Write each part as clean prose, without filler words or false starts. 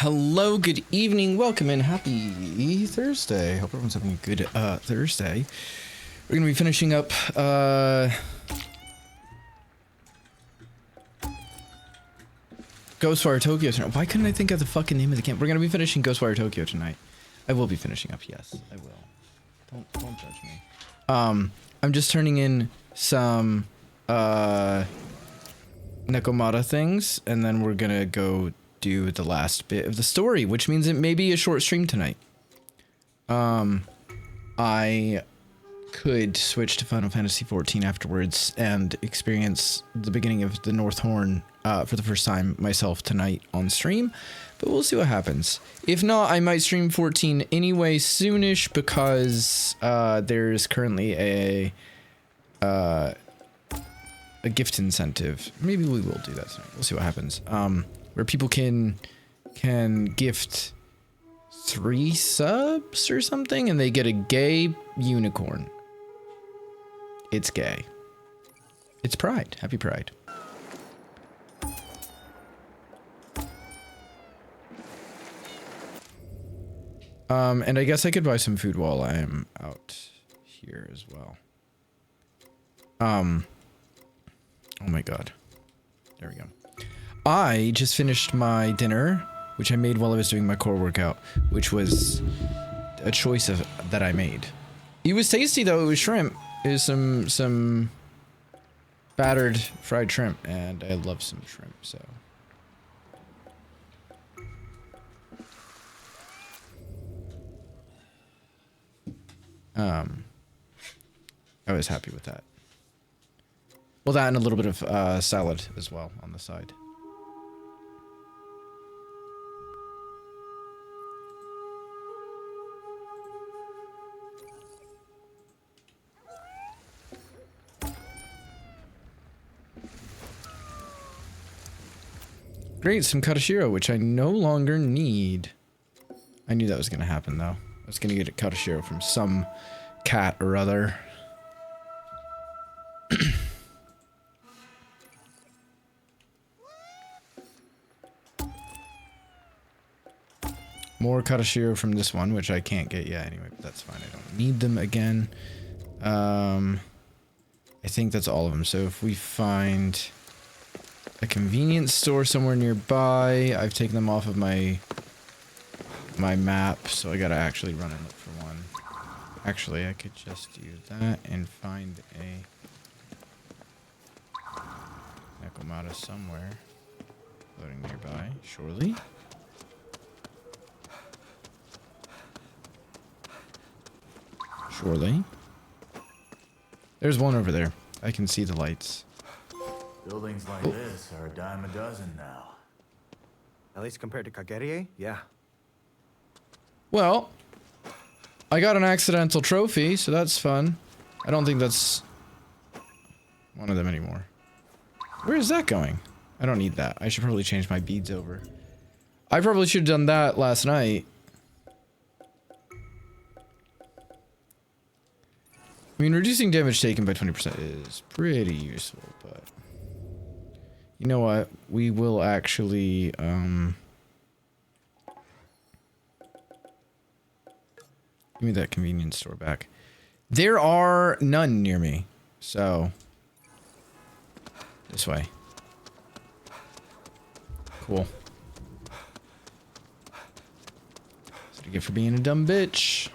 Hello, good evening, welcome and happy Thursday. Hope everyone's having a good Thursday. We're gonna be finishing up Ghostwire Tokyo tonight. Why couldn't I think of the fucking name of the camp? We're gonna be finishing Ghostwire Tokyo tonight. I will be finishing up, yes, I will. Don't judge me. I'm just turning in some Nekomata things, and then we're gonna go do the last bit of the story, which means it may be a short stream tonight. I could switch to Final Fantasy XIV afterwards and experience the beginning of the North Horn for the first time myself tonight on stream, but we'll see what happens. If not, I might stream 14 anyway soonish because there's currently a gift incentive. Maybe we will do that tonight. We'll see what happens. Where people can gift 3 subs or something, and they get a gay unicorn. It's gay. It's Pride. Happy Pride. And I guess I could buy some food while I am out here as well. Oh my god. There we go. I just finished my dinner, which I made while I was doing my core workout, which was a choice that I made. It was tasty though. It was shrimp. It was some battered fried shrimp, and I love some shrimp, so. I was happy with that. Well, that and a little bit of salad as well on the side. Great, some Katashiro, which I no longer need. I knew that was going to happen, though. I was going to get a Katashiro from some cat or other. More Katashiro from this one, which I can't get yet anyway, but that's fine. I don't need them again. I think that's all of them. So if we find a convenience store somewhere nearby, I've taken them off of my map, so I gotta actually run and look for one. Actually, I could just do that and find a Nekomata somewhere. Loading nearby, surely. Surely. There's one over there. I can see the lights. Buildings like this are a dime a dozen now. At least compared to Kagerie, yeah. Well, I got an accidental trophy, so that's fun. I don't think that's one of them anymore. Where is that going? I don't need that. I should probably change my beads over. I probably should have done that last night. I mean, reducing damage taken by 20% is pretty useful, but you know what? We will actually, give me that convenience store back. There are none near me, so this way. Cool. That's what I get for being a dumb bitch.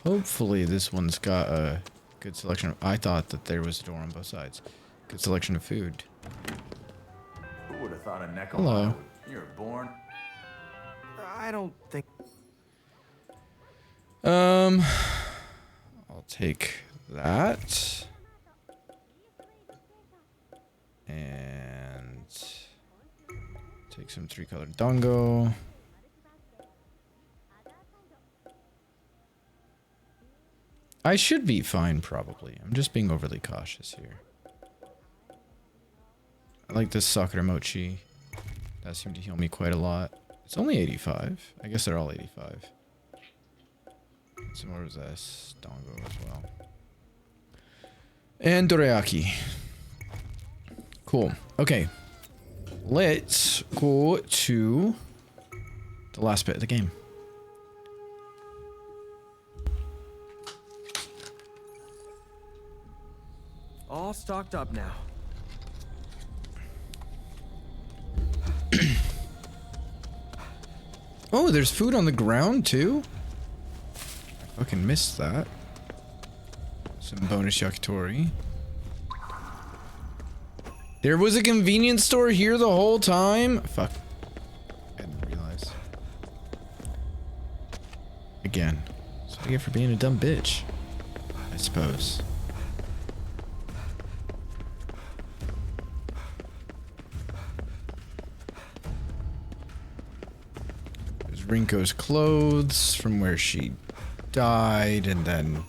Hopefully this one's got a good selection of... I thought that there was a door on both sides. Good selection of food. Who would have thought a Nekomata? Hello. You're born. I don't think... I'll take that. And take some 3-colored dango. I should be fine, probably. I'm just being overly cautious here. I like this Sakura Mochi. That seemed to heal me quite a lot. It's only 85. I guess they're all 85. Some more of this Dango as well. And Dorayaki. Cool. Okay. Let's go to the last bit of the game. All stocked up now. Oh, there's food on the ground too? I fucking missed that. Some bonus yakitori. There was a convenience store here the whole time? Fuck. I didn't realize. Again. That's what I get for being a dumb bitch. I suppose. There's Rinko's clothes from where she died and then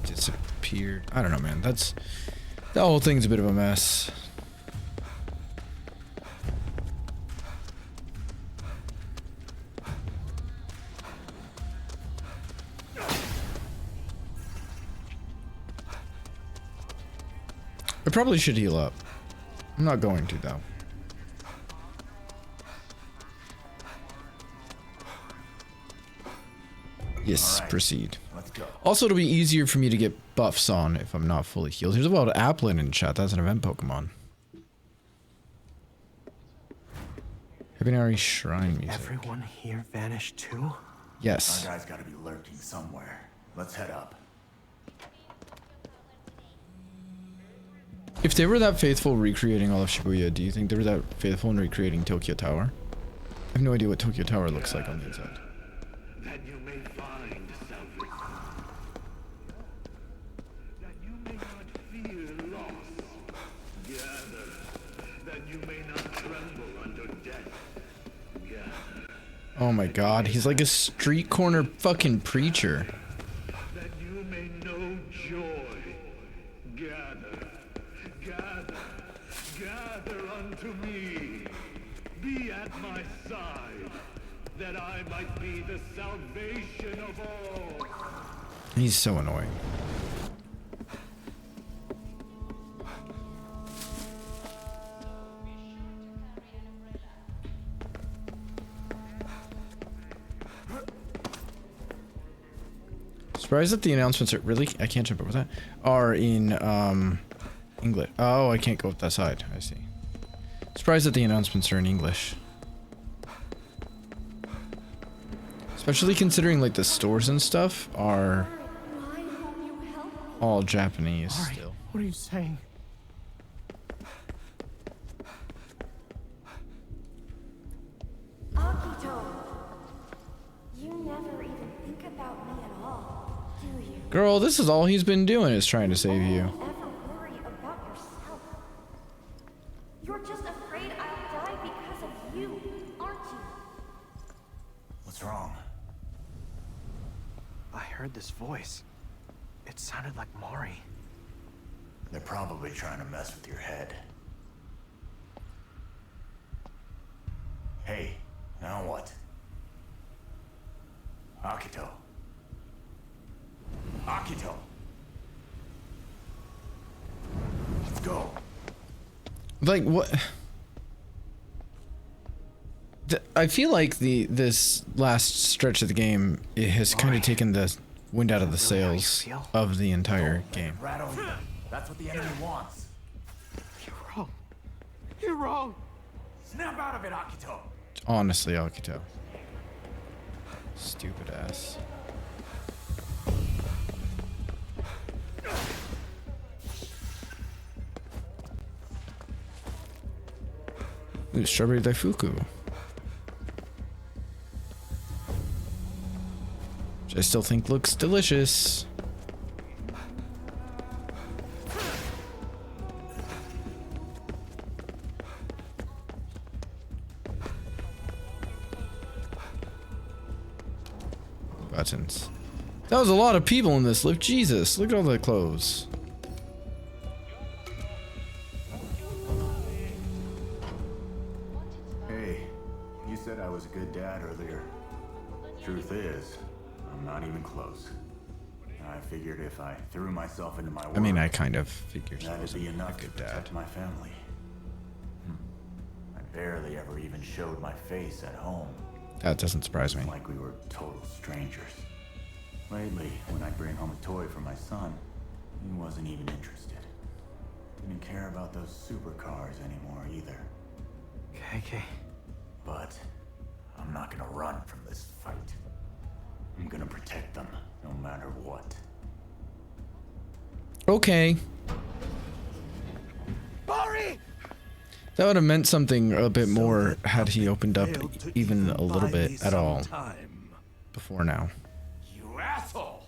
disappeared. I don't know, man. That's... The whole thing's a bit of a mess. I probably should heal up. I'm not going to, though. Yes, Alright, proceed. let's go. Also, it'll be easier for me to get buffs on if I'm not fully healed. Here's about Applin in chat. That's an event Pokemon. Hibinari Shrine music. Everyone here vanished too? Yes. Our guy's gotta be lurking somewhere. Let's head up. If they were that faithful recreating all of Shibuya, do you think they were that faithful in recreating Tokyo Tower? I have no idea what Tokyo Tower looks like on the inside. That you may find salvation. That you may not fear loss. Gather. That you may not tremble under death. Gather. Oh my god, he's like a street corner fucking preacher. That you may know joy. Gather. Gather. Gather unto me. Be at my side. That I might be the salvation of all. He's so annoying. Surprised that the announcements are really, I can't jump over that, are in English. Oh, I can't go up that side. I see. Surprised that the announcements are in English. Especially considering like the stores and stuff are all Japanese still. What are you saying? Akito, you never even think about me at all, do you? Girl, this is all he's been doing is trying to save you. Don't ever worry about yourself. You're just afraid I'll die because of you, aren't you? What's wrong? I heard this voice. It sounded like Mari. They're probably trying to mess with your head. Hey, now what? Akito. Akito! Let's go. Like what? I feel like this last stretch of the game, it has kind of taken the wind out of the Really how you sails feel? of the entire game. Rattle him. That's what the enemy wants. You're wrong. You're wrong. Snap out of it, Akito! Honestly, Akito. Stupid ass. Ooh, strawberry daifuku. Which I still think looks delicious. Buttons. That was a lot of people in this lift. Jesus, look at all the clothes. Hey, you said I was a good dad earlier. Truth is, I'm not even close. I figured if I threw myself into my work, I mean, I kind of figured he that'd wasn't be enough a to good protect dad. my family. barely ever even showed my face at home. That doesn't surprise me. Like we were total strangers. Lately, when I'd bring home a toy for my son, he wasn't even interested. Didn't care about those supercars anymore either. KK. But I'm not gonna run from this fight. I'm gonna protect them, no matter what. Okay. Bari! That would have meant something a bit more had he opened up even a little bit at all before now. You asshole!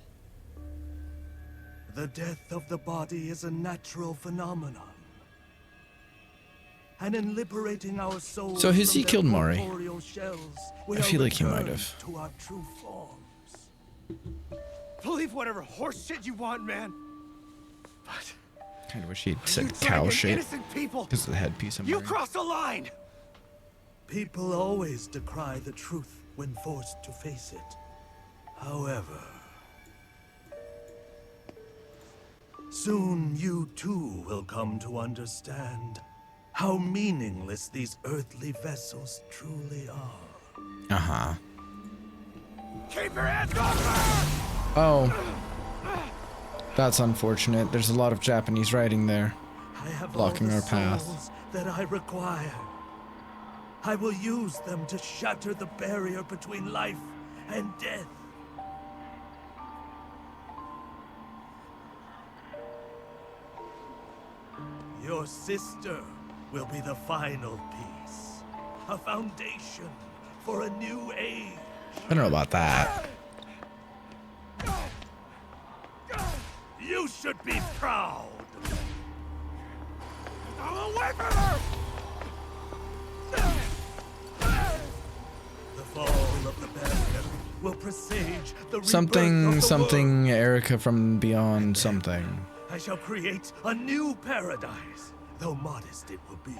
The death of the body is a natural phenomenon. And in liberating our souls So has he from their killed Mari? corporeal shells, we I feel are like he might returned have. to our true forms. Believe whatever horse shit you want, man. But Kind of wish he'd you said cow dragging shit innocent people. because of the headpiece I'm You wearing. crossed the line. People always decry the truth when forced to face it. However, soon you too will come to understand how meaningless these earthly vessels truly are. Uh-huh. Keep your hands off her! Oh. That's unfortunate. There's a lot of Japanese writing there. I have Blocking all our the path. souls that I require. I will use them to shatter the barrier between life and death. Your sister will be the final piece. A foundation for a new age. I don't know about that. You should be proud. I'm away from her! The fall of the barrier will presage the rebirth of Something, the something, world. Erica from beyond something. I shall create a new paradise, though modest it will be.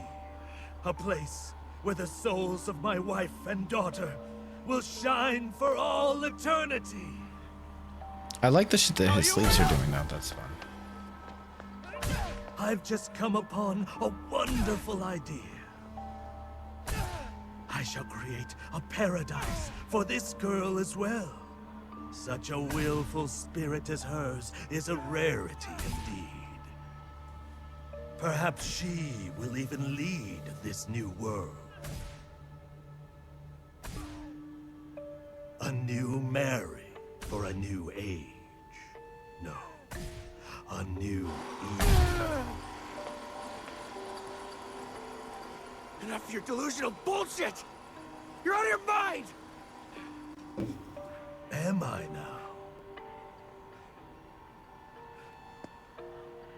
A place where the souls of my wife and daughter will shine for all eternity. I like the shit that his sleeves are doing now. That's fun. I've just come upon a wonderful idea. I shall create a paradise for this girl as well. Such a willful spirit as hers is a rarity indeed. Perhaps she will even lead this new world. A new Mary for a new age. No, a new Eve. Enough of your delusional bullshit! You're out of your mind! Am I now?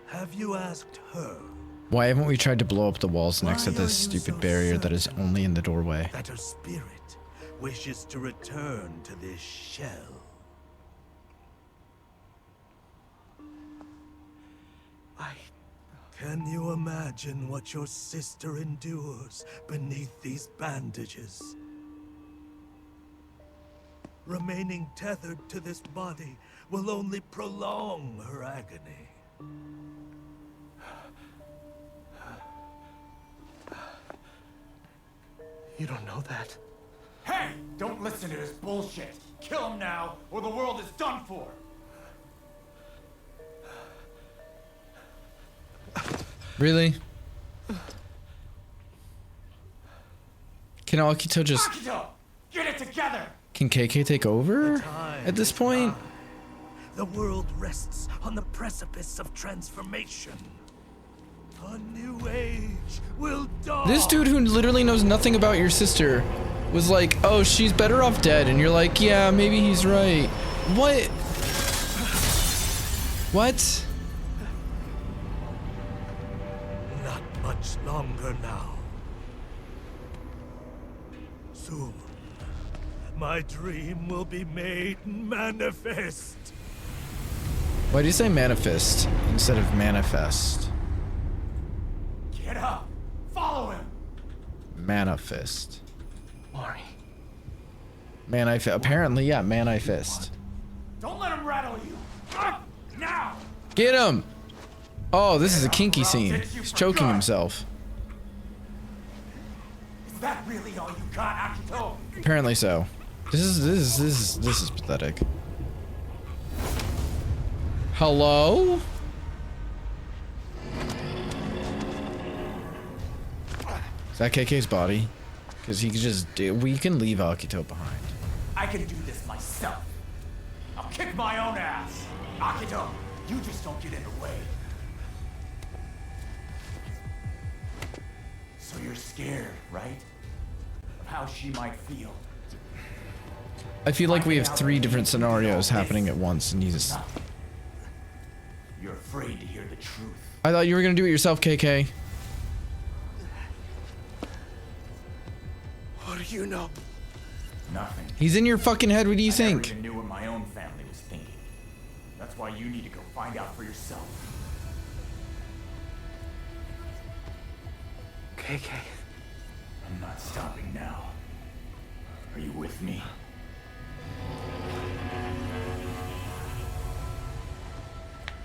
Have you asked her Why haven't we tried to blow up the walls next to Why are this you stupid so barrier that is certain only in the doorway? that her spirit wishes to return to this shell? Can you imagine what your sister endures beneath these bandages? Remaining tethered to this body will only prolong her agony. You don't know that. Hey! Don't listen to this bullshit! Kill him now, or the world is done for! Really? Can Akito just... Akito! Get it together! Can KK take over Time at this is point? nigh. The world rests on the precipice of transformation. A new age will dawn. This dude who literally knows nothing about your sister was like, oh, she's better off dead. And you're like, yeah, maybe he's right. What? What? Not much longer now. Soon, my dream will be made manifest. Why do you say manifest instead of manifest? Get up! Follow him! Manifest. Mari. Apparently, yeah, manifest. Don't let him rattle you! Up! Now! Get him! Oh, this is a kinky scene. He's choking himself. that really all you got, Akito? Apparently so. This is pathetic. Hello? Is that KK's body? Because he could just we can leave Akito behind. I can do this myself. I'll kick my own ass. Akito, you just don't get in the way. So you're scared, right? Of how she might feel. I feel like we have 3 different scenarios happening at once, and he's. Nothing. You're afraid to hear the truth. I thought you were gonna do it yourself, KK. What do you know? Nothing. He's in your fucking head. What do you I never think? even knew what my own family was thinking. That's why you need to go find out for yourself. KK. I'm not stopping now. Are you with me?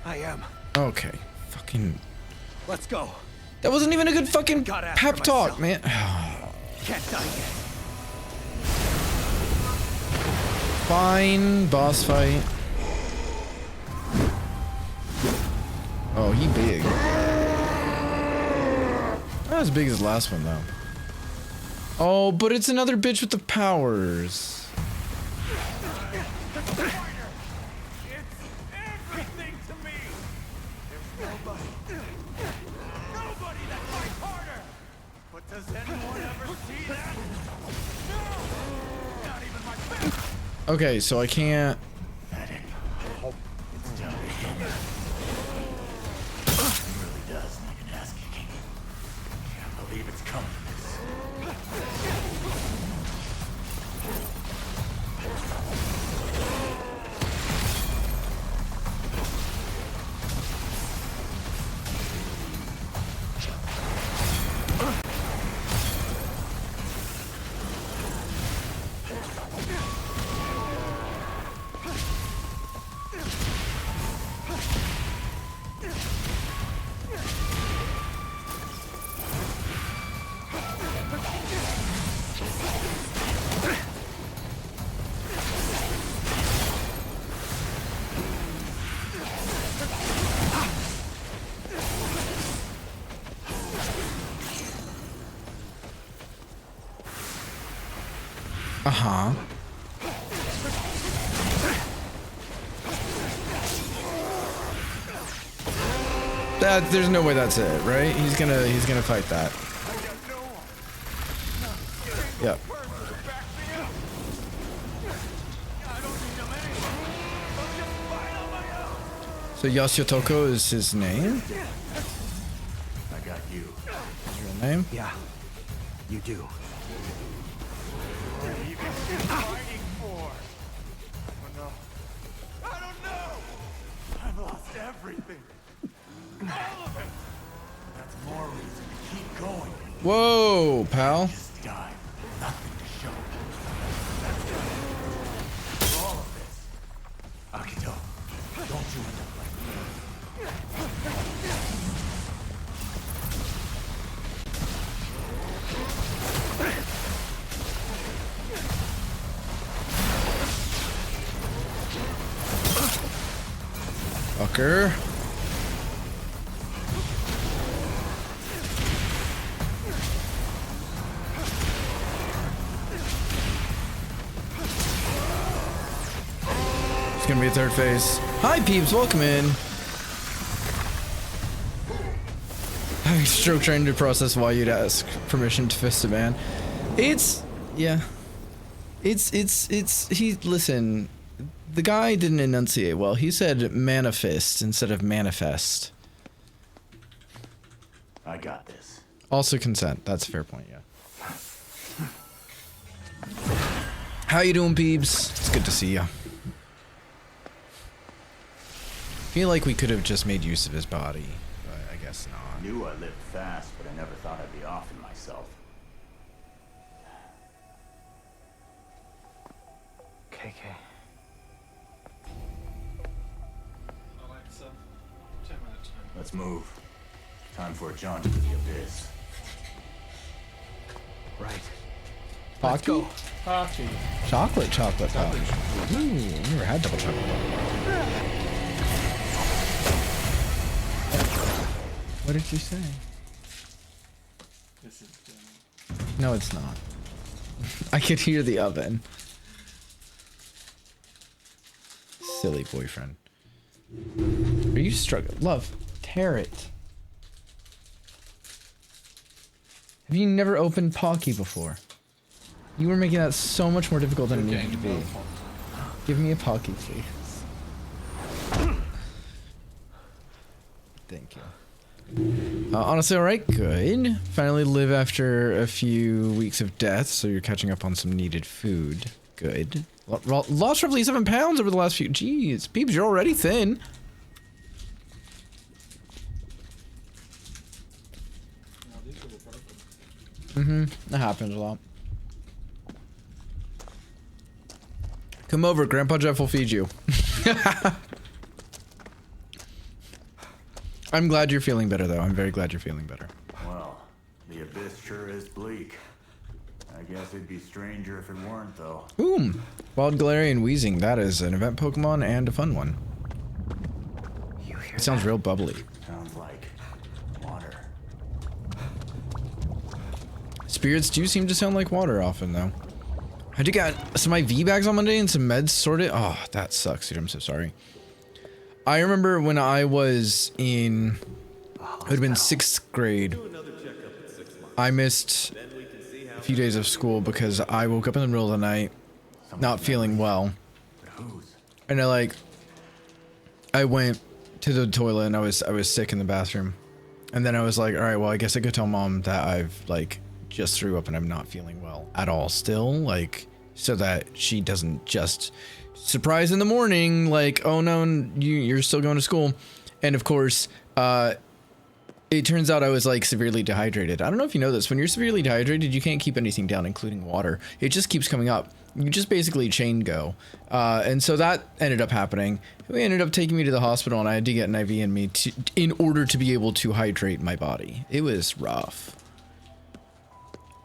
I am. Okay. Fucking. Let's go. That wasn't even a good fucking Gotta ask pep for talk, myself. man. Can't die yet. Fine. Boss fight. Oh, he big. Not as big as the last one, though. Oh, but it's another bitch with the powers. Everything to me. There's nobody that fights harder. But does anyone ever see that? No. Not even my best. Okay, so I can't. Pathetic. It's down to him. He really does like an ass kicking. Can't believe it's come to this. Uh-huh. There's no way that's it, right? He's gonna fight that. Yep. So Yasutoko is his name? I got you. His real name? Yeah, you do. What are you fighting for? Oh no. I don't know. I've lost everything. All of it. That's more reason to keep going. Whoa, pal. Just die. Nothing to show. That's it. For all of this. Akito, don't you end up like me. Fucker. It's gonna be a third phase. Hi peeps, welcome in. Having stroke trying to process why you'd ask permission to fist a man. Yeah. Listen, the guy didn't enunciate well. He said manifest instead of manifest. I got this. Also consent. That's a fair point, yeah. How you doing, peeps? It's good to see ya. Feel like we could have just made use of his body, but I guess not. Knew I lived fast, but I never thought I'd be offing myself. KK. Let's move. Time for a jaunt into the abyss. Right. Pocky? Pocky. Chocolate Pocky. Ooh, I never had double chocolate Pocky. What did you say? This is No, it's not. I could hear the oven. Silly boyfriend. Are you struggling? Love, tear it. Have you never opened Pocky before? You were making that so much more difficult than it needed to be. Give me a Pocky, please. Thank you. Honestly, alright, good. Finally live after a few weeks of death, so you're catching up on some needed food. Good. Lost roughly 7 pounds over the last few. Jeez, peeps, you're already thin. That happens a lot. Come over, Grandpa Jeff will feed you. I'm glad you're feeling better, though. I'm very glad you're feeling better. Well, the abyss sure is bleak. I guess it'd be stranger if it weren't, though. Boom! Wild Galarian Wheezing. That is an event Pokemon and a fun one. It sounds real bubbly. Sounds like water. Spirits do seem to sound like water often, though. I did get some IV bags on Monday and some meds sorted. Oh, that sucks, dude. I'm so sorry. I remember when I was in, it would have been 6th grade. I missed a few days of school because I woke up in the middle of the night, not feeling well. And I went to the toilet and I was sick in the bathroom. And then I was like, all right, well, I guess I could tell mom that I've just threw up and I'm not feeling well at all still, so that she doesn't just surprise in the morning, oh no, you're still going to school. And of course, it turns out I was severely dehydrated. I don't know if you know this, when you're severely dehydrated, you can't keep anything down, including water. It just keeps coming up. You just basically chain go. And so that ended up happening. We ended up taking me to the hospital and I had to get an IV in me in order to be able to hydrate my body. It was rough.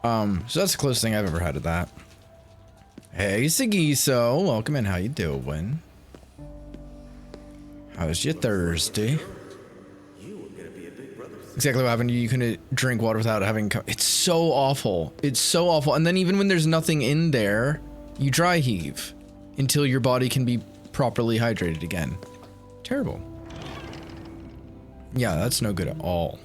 So that's the closest thing I've ever had to that. Hey, Sagiso, welcome in. How you doing? How's your Thursday? Exactly what happened to you. You couldn't drink water without having. It's so awful. It's so awful. And then even when there's nothing in there, you dry heave until your body can be properly hydrated again. Terrible. Yeah, that's no good at all.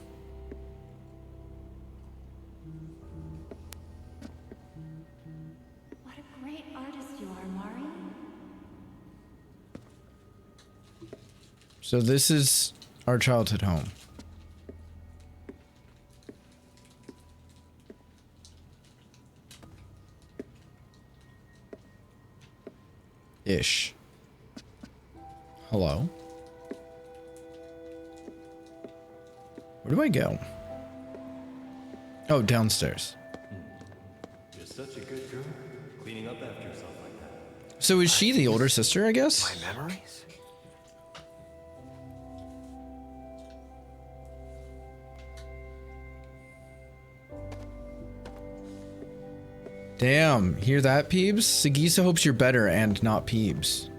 So this is our childhood home. Ish. Hello? Where do I go? Oh, downstairs. You're such a good girl, cleaning up after yourself like that. So is she the older sister, I guess? My memories? Damn, hear that, Peebs? Sagisa hopes you're better and not Peebs.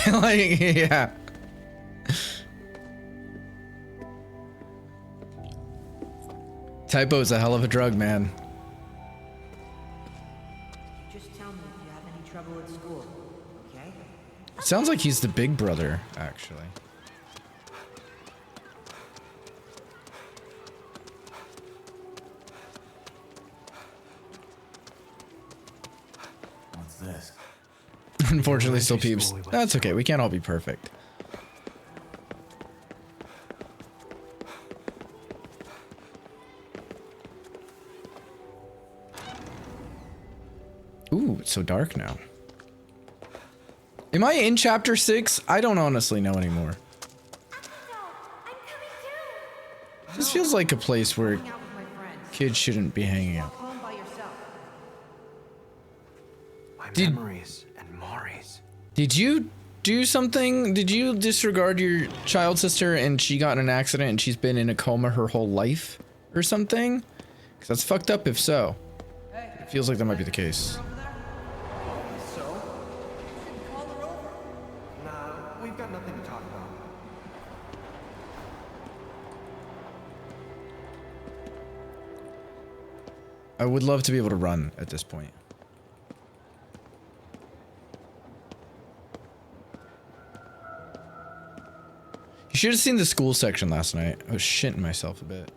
Yeah. Typo's a hell of a drug, man. Just tell me if you have any trouble at school, okay? Sounds like he's the big brother, actually. What's this? Unfortunately, still Peebs. That's okay. We can't all be perfect. Ooh, it's so dark now. Am I in chapter 6? I don't honestly know anymore. This feels like a place where kids shouldn't be hanging out. My memories and Maury's. Did you do something? Did you disregard your child sister and she got in an accident and she's been in a coma her whole life or something? Because that's fucked up if so. It feels like that might be the case. So? Call her over. Nah, we've got nothing to talk about. I would love to be able to run at this point. You should have seen the school section last night. I was shitting myself a bit.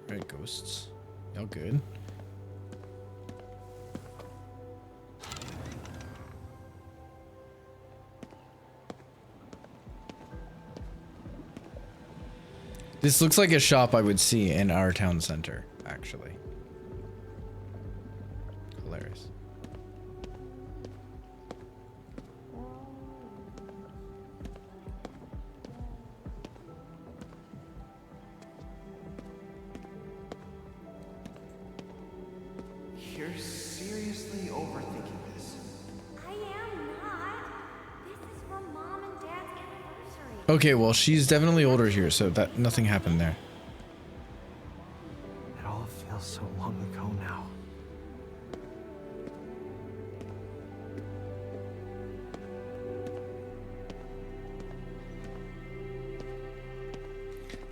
Right, ghosts. Y'all good? This looks like a shop I would see in our town center, actually. Hilarious. You're seriously overthinking this. I am not. This is for Mom and Dad's anniversary. Okay, well, she's definitely older here, so that nothing happened there. It all feels so long ago now.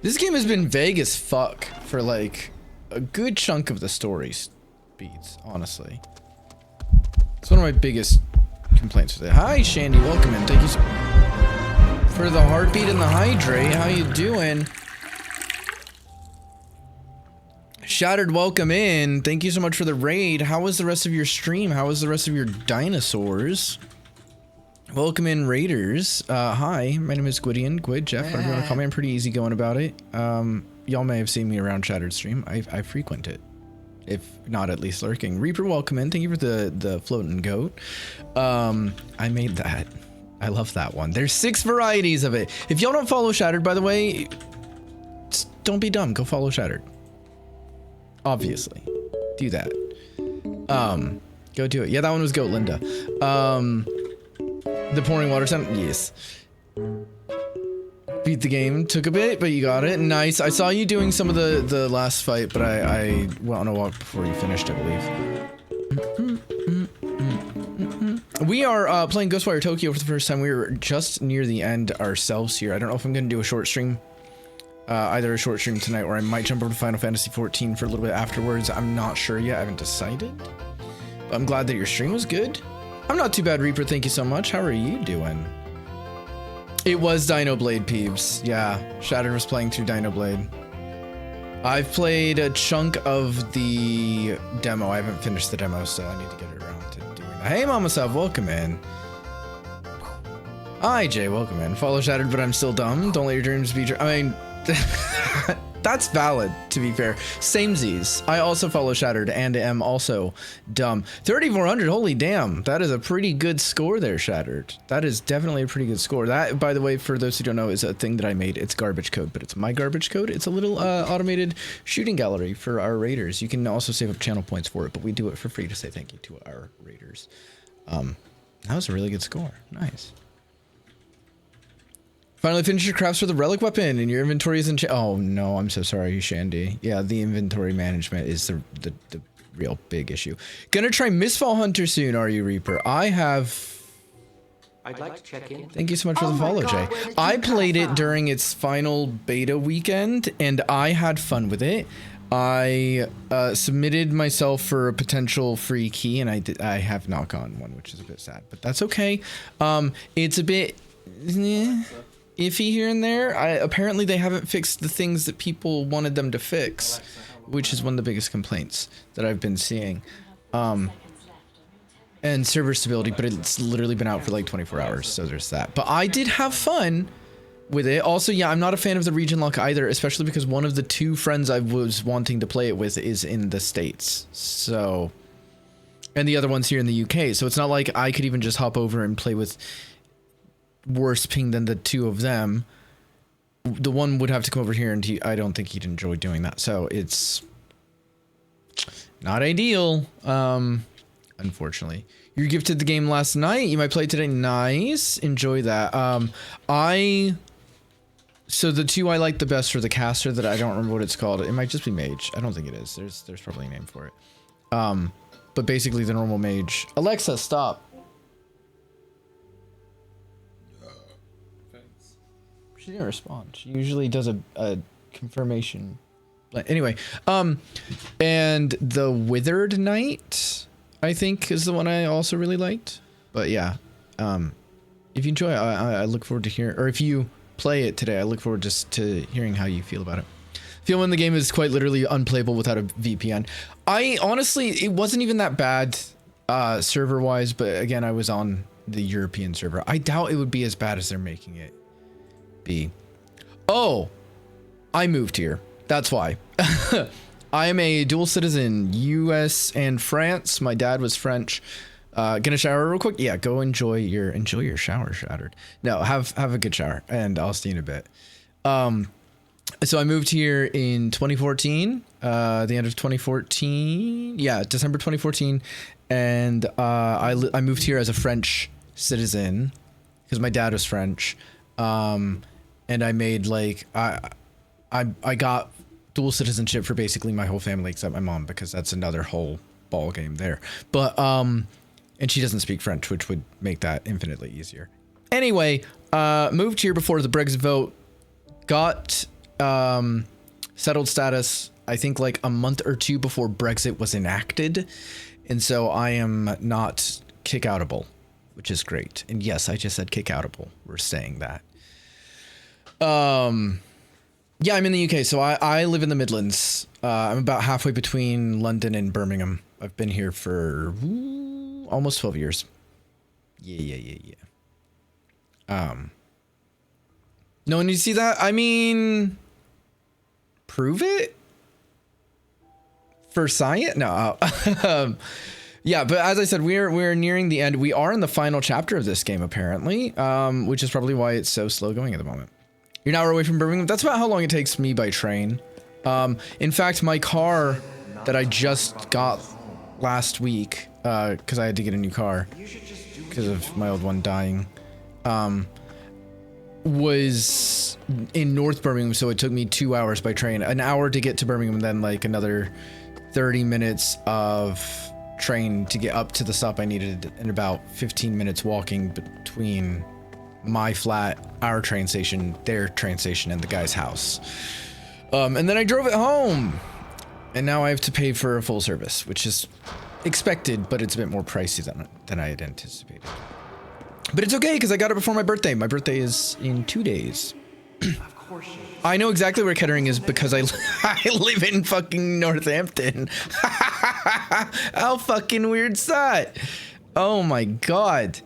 This game has been vague as fuck for like a good chunk of the stories beats, honestly. It's one of my biggest complaints with it. Hi, Shandy, welcome in. Thank you so for the heartbeat and the hydrate. How you doing? Shattered, welcome in. Thank you so much for the raid. How was the rest of your stream? How was the rest of your dinosaurs? Welcome in, Raiders. Hi, my name is Gwydion. Gwyd, Jeff, whatever you want to call me. I'm pretty easy going about it. Y'all may have seen me around Shattered stream. I frequent it, if not at least lurking. Reaper, welcome in. Thank you for the floating goat. I made that. I love that one. There's 6 varieties of it. If y'all don't follow Shattered, by the way, don't be dumb. Go follow Shattered. Obviously, do that. Go do it. Yeah, that one was Goat Linda. The pouring water sound, yes. Beat the game, took a bit, but you got it. Nice. I saw you doing some of the last fight, but I went on a walk before you finished, I believe. We are playing Ghostwire Tokyo for the first time. We were just near the end ourselves here. I don't know if I'm going to do a short stream. Either a short stream tonight or I might jump over to Final Fantasy XIV for a little bit afterwards. I'm not sure yet. I haven't decided. But I'm glad that your stream was good. I'm not too bad, Reaper. Thank you so much. How are you doing? It was Dino Blade, Peeps. Yeah, Shattered was playing through Dino Blade. I've played a chunk of the demo. I haven't finished the demo, so I need to get around to doing that. Hey, Mama Sub, welcome in. Hi, Jay, welcome in. Follow Shattered, but I'm still dumb. Don't let your dreams be... I mean... That's valid, to be fair. Samesies. I also follow Shattered and am also dumb. 3,400, holy damn. That is a pretty good score there, Shattered. That is definitely a pretty good score. That, by the way, for those who don't know, is a thing that I made. It's garbage code, but it's my garbage code. It's a little automated shooting gallery for our raiders. You can also save up channel points for it, but we do it for free to say thank you to our raiders. That was a really good score. Nice. Finally finished your crafts for the relic weapon and your inventory is in oh no, I'm so sorry, Shandy. Yeah, the inventory management is the real big issue. Gonna try Mistfall Hunter soon, are you, Reaper? I have... I'd like to check in. Thank you so much for the follow, Jay. I played it during its final beta weekend and I had fun with it. I submitted myself for a potential free key and I have not gotten one, which is a bit sad, but that's okay. It's a bit... iffy here and there. Apparently they haven't fixed the things that people wanted them to fix, which is one of the biggest complaints that I've been seeing. And server stability, but it's literally been out for like 24 hours, so there's that. But I did have fun with it. Also, yeah, I'm not a fan of the region lock either, especially because one of the 2 friends I was wanting to play it with is in the States. So, and the other one's here in the UK, so it's not like I could even just hop over and play with worse ping than the 2 of them. The one would have to come over here and I don't think he'd enjoy doing that, so it's not ideal. unfortunately. You gifted the game last night. You might play it today. Nice. Enjoy that. So the two I like the best are the caster that I don't remember what it's called. It might just be mage. I don't think it is. There's probably a name for it. But basically the normal mage. Alexa, stop. She didn't respond. She usually does a confirmation. Anyway, and the Withered Knight, I think, is the one I also really liked. But yeah, if you enjoy it, I look forward to hearing, or if you play it today, I look forward just to hearing how you feel about it. Feeling the game is quite literally unplayable without a VPN. I honestly, it wasn't even that bad server wise, but again, I was on the European server. I doubt it would be as bad as they're making it be. Oh, I moved here. That's why. I am a dual citizen, US and France. My dad was French. Gonna shower real quick. Yeah, go enjoy your shower, Shattered. No, have a good shower, and I'll see you in a bit. So I moved here in 2014, the end of 2014. Yeah, December 2014, and I moved here as a French citizen because my dad was French. And I made like I got dual citizenship for basically my whole family except my mom, because that's another whole ball game there. But and she doesn't speak French, which would make that infinitely easier. Anyway, moved here before the Brexit vote, got settled status, I think like a month or two before Brexit was enacted. And so I am not kick-outable, which is great. And yes, I just said kick-outable. We're saying that. Yeah, I'm in the UK, so I live in the Midlands. I'm about halfway between London and Birmingham. I've been here for almost 12 years. Yeah. No one needs to see that? I mean, prove it? For science? No. Yeah, but as I said, we're nearing the end. We are in the final chapter of this game, apparently, which is probably why it's so slow going at the moment. You're an hour away from Birmingham. That's about how long it takes me by train. In fact, my car that I just got last week, because I had to get a new car because of my old one dying, was in North Birmingham, so it took me 2 hours by train. An hour to get to Birmingham, and then like another 30 minutes of train to get up to the stop I needed, and about 15 minutes walking between my flat, our train station, their train station, and the guy's house. And then I drove it home, and now I have to pay for a full service, which is expected, but it's a bit more pricey than I had anticipated. But it's okay, because I got it before my birthday. My birthday is in 2 days. Of course you. I know exactly where Kettering is because I live in fucking Northampton. How fucking weird's that? Oh my god.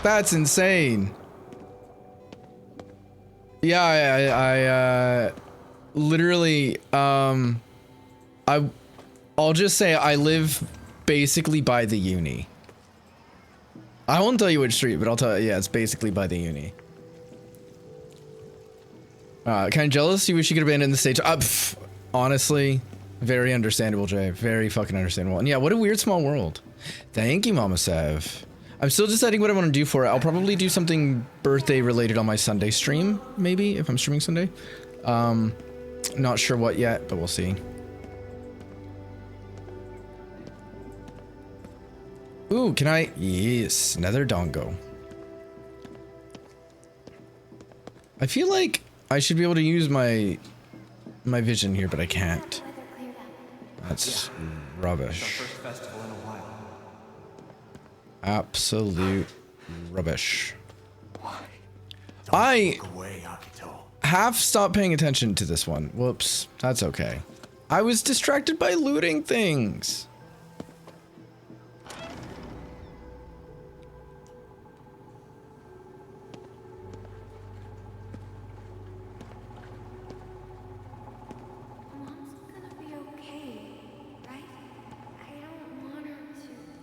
That's insane. Yeah, I literally, I'll just say I live basically by the uni. I won't tell you which street, but I'll tell you, yeah, it's basically by the uni. Kind of jealous? You wish you could have been in the stage. Honestly, very understandable, Jay. Very fucking understandable. And yeah, what a weird small world. Thank you, Mama Sev. I'm still deciding what I want to do for it. I'll probably do something birthday related on my Sunday stream, maybe, if I'm streaming Sunday. Not sure what yet, but we'll see. Ooh, can I? Yes, Nether Dongo. I feel like I should be able to use my vision here, but I can't. That's rubbish. Absolute rubbish. I have stopped paying attention to this one. Whoops, that's okay. I was distracted by looting things.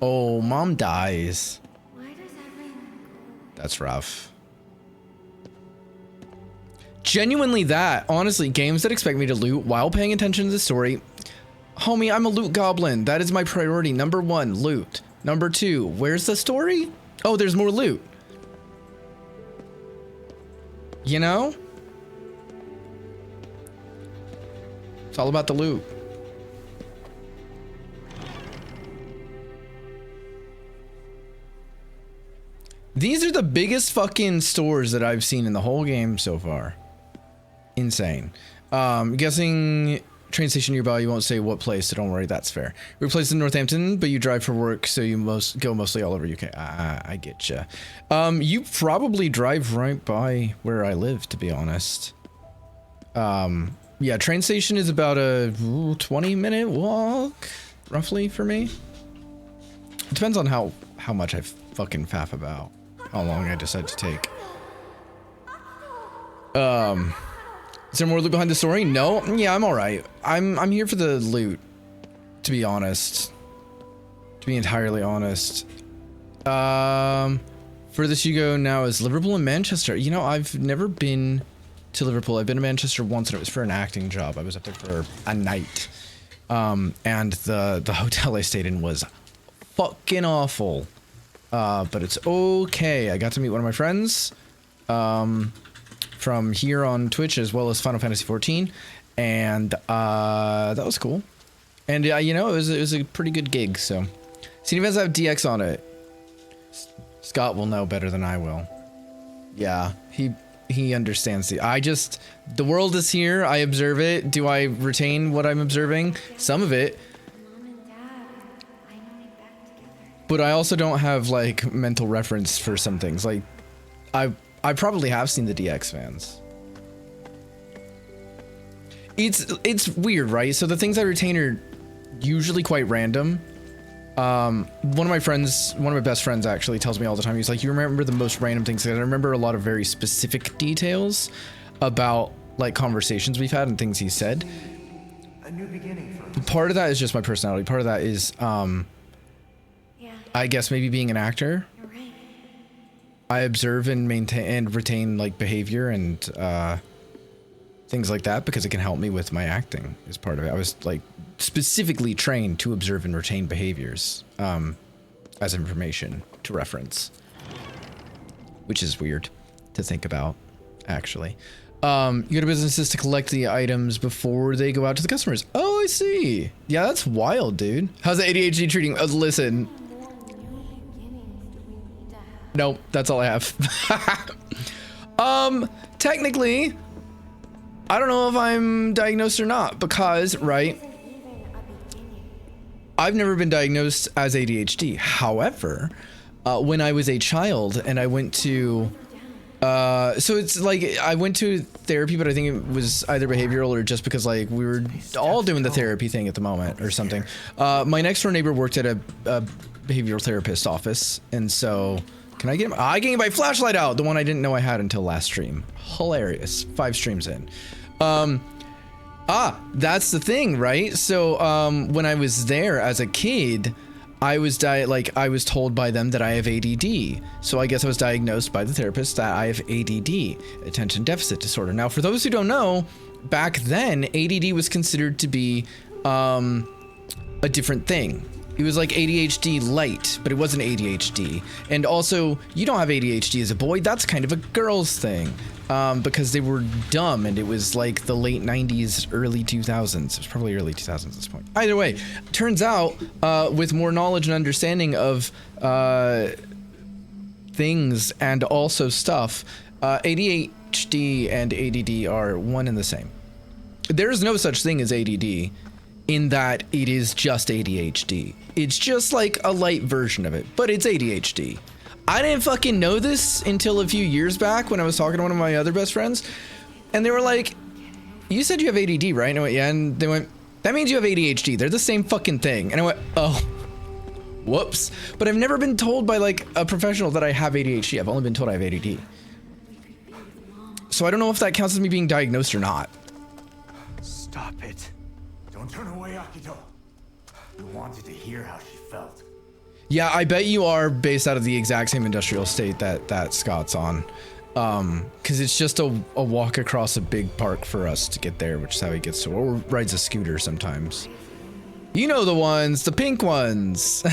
Oh, Mom dies. Why does everyone go? That's rough. Genuinely that. Honestly, games that expect me to loot while paying attention to the story Homie, I'm a loot goblin. That is my priority. Number 1, loot. Number 2, where's the story? Oh, there's more loot. You know? It's all about the loot. These are the biggest fucking stores that I've seen in the whole game so far. Insane. Guessing train station nearby, you won't say what place, so don't worry, that's fair. We're placed in Northampton, but you drive for work, so you go mostly all over UK. I get ya. You probably drive right by where I live, to be honest. Yeah, train station is about a 20-minute walk, roughly, for me. It depends on how much I fucking faff about how long I decide to take. Is there more loot behind the story? No. Yeah, I'm all right. I'm here for the loot, to be honest. To be entirely honest. Furthest you go now is Liverpool and Manchester. You know, I've never been to Liverpool. I've been to Manchester once, and it was for an acting job. I was up there for a night. And the hotel I stayed in was fucking awful. But it's okay. I got to meet one of my friends from here on Twitch, as well as Final Fantasy XIV, and that was cool. And you know, it was a pretty good gig. So, scene events have DX on it. Scott will know better than I will. Yeah, he understands the world is here. I observe it. Do I retain what I'm observing? Some of it. But I also don't have like mental reference for some things. Like I probably have seen the DX fans. It's weird, right? So the things I retain are usually quite random. One of my best friends actually tells me all the time, he's like, you remember the most random things. I remember a lot of very specific details about like conversations we've had and things he said. A new beginning for us. Part of that is just my personality. Part of that is I guess maybe being an actor. I observe and maintain and retain like behavior and things like that because it can help me with my acting is part of it. I was like specifically trained to observe and retain behaviors as information to reference, which is weird to think about, actually. You go to businesses to collect the items before they go out to the customers. Oh, I see. Yeah, that's wild, dude. How's the ADHD treating? Listen. Nope, that's all I have. Technically, I don't know if I'm diagnosed or not because, right, I've never been diagnosed as ADHD. However, when I was a child and I went to, so it's like I went to therapy, but I think it was either behavioral or just because like we were all doing the therapy thing at the moment or something. My next door neighbor worked at a behavioral therapist office, and so. Can I get I can get my flashlight out, the one I didn't know I had until last stream. Hilarious. 5 streams in. That's the thing, right? So when I was there as a kid, I was told by them that I have ADD. So I guess I was diagnosed by the therapist that I have ADD, attention deficit disorder. Now, for those who don't know, back then ADD was considered to be a different thing. It was like ADHD light, but it wasn't ADHD. And also, you don't have ADHD as a boy. That's kind of a girl's thing because they were dumb, and it was like the late 90s, early 2000s. It was probably early 2000s at this point. Either way, turns out with more knowledge and understanding of things and also stuff, ADHD and ADD are one and the same. There's no such thing as ADD. In that it is just ADHD. It's just like a light version of it, but it's ADHD. I didn't fucking know this until a few years back when I was talking to one of my other best friends, and they were like, you said you have ADD, right? And I went, yeah, and they went, that means you have ADHD. They're the same fucking thing. And I went, oh, whoops. But I've never been told by like a professional that I have ADHD. I've only been told I have ADD. So I don't know if that counts as me being diagnosed or not. Stop it. Don't turn away, Akito. You wanted to hear how she felt. Yeah, I bet you are based out of the exact same industrial state that Scott's on. Because it's just a walk across a big park for us to get there, which is how he gets to, or rides a scooter sometimes. You know the ones, the pink ones.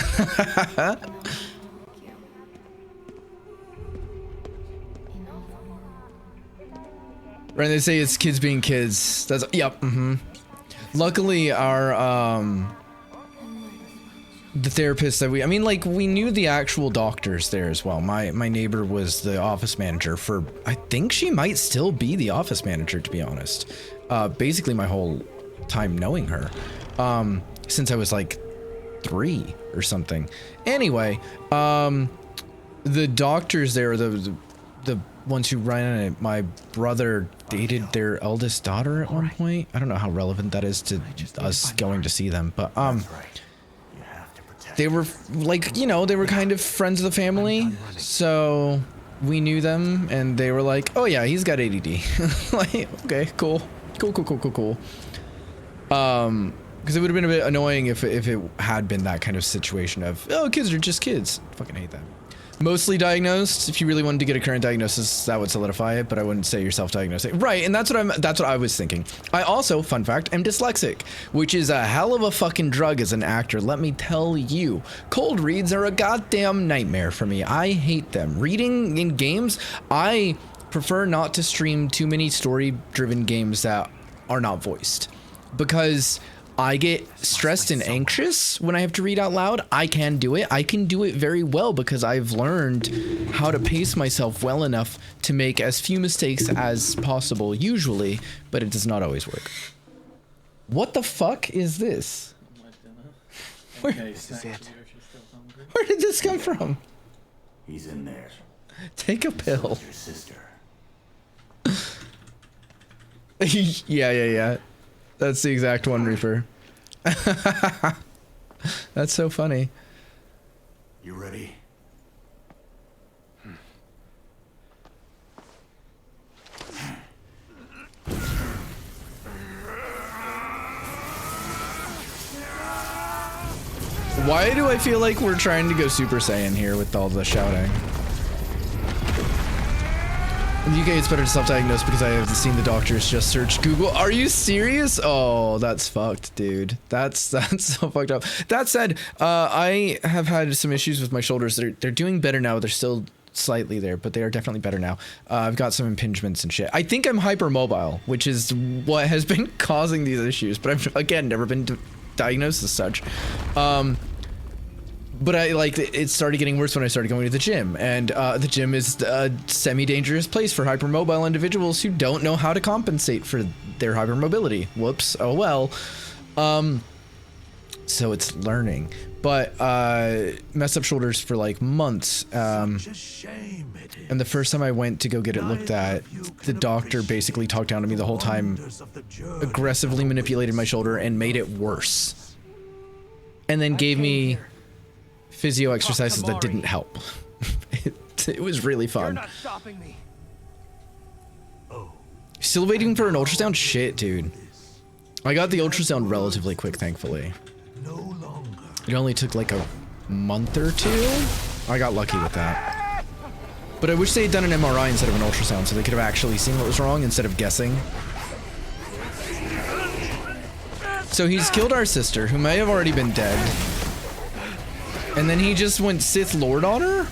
Right, they say it's kids being kids. That's, yep, Luckily, our, the therapist that I mean, like, we knew the actual doctors there as well. My neighbor was the office manager for, I think she might still be the office manager, to be honest. Basically my whole time knowing her, since I was like 3 or something. Anyway, the doctors there, the ones who ran it, my brother dated their eldest daughter at one point. I don't know how relevant that is to us going to see them, but they were like, you know, they were kind of friends of the family, so we knew them, and they were like, oh yeah, he's got ADD. Like, okay, cool. Because it would have been a bit annoying if it had been that kind of situation of, oh, kids are just kids. Fucking hate that. Mostly diagnosed. If you really wanted to get a current diagnosis, that would solidify it, but I wouldn't say you're self-diagnosing. Right, and that's what I was thinking. I also, fun fact, am dyslexic, which is a hell of a fucking drug as an actor, let me tell you. Cold reads are a goddamn nightmare for me. I hate them. Reading in games, I prefer not to stream too many story-driven games that are not voiced, because I get stressed and anxious when I have to read out loud. I can do it. I can do it very well because I've learned how to pace myself well enough to make as few mistakes as possible, usually, but it does not always work. What the fuck is this? Where did this come from? He's in there. Take a pill. Your sister. Yeah. That's the exact one, Reaper. That's so funny. You ready? Why do I feel like we're trying to go Super Saiyan here with all the shouting? In the UK, it's better to self-diagnose because I have seen the doctors just search Google. Are you serious? Oh, that's fucked, dude. That's so fucked up. That said, I have had some issues with my shoulders. They're doing better now. They're still slightly there, but they are definitely better now. I've got some impingements and shit. I think I'm hypermobile, which is what has been causing these issues, but I've, again, never been diagnosed as such. But it started getting worse when I started going to the gym, and the gym is a semi-dangerous place for hypermobile individuals who don't know how to compensate for their hypermobility. Whoops. Oh well. So it's learning, but messed up shoulders for like months. And the first time I went to go get it looked at, the doctor basically talked down to me the whole time, aggressively manipulated my shoulder and made it worse, and then gave me physio exercises that didn't help. It was really fun. You're not stopping me. Still waiting for an ultrasound? Shit, dude. I got the ultrasound relatively quick, thankfully. It only took like a month or 2. I got lucky with that. But I wish they had done an MRI instead of an ultrasound so they could have actually seen what was wrong instead of guessing. So he's killed our sister, who may have already been dead. And then he just went Sith Lord on her?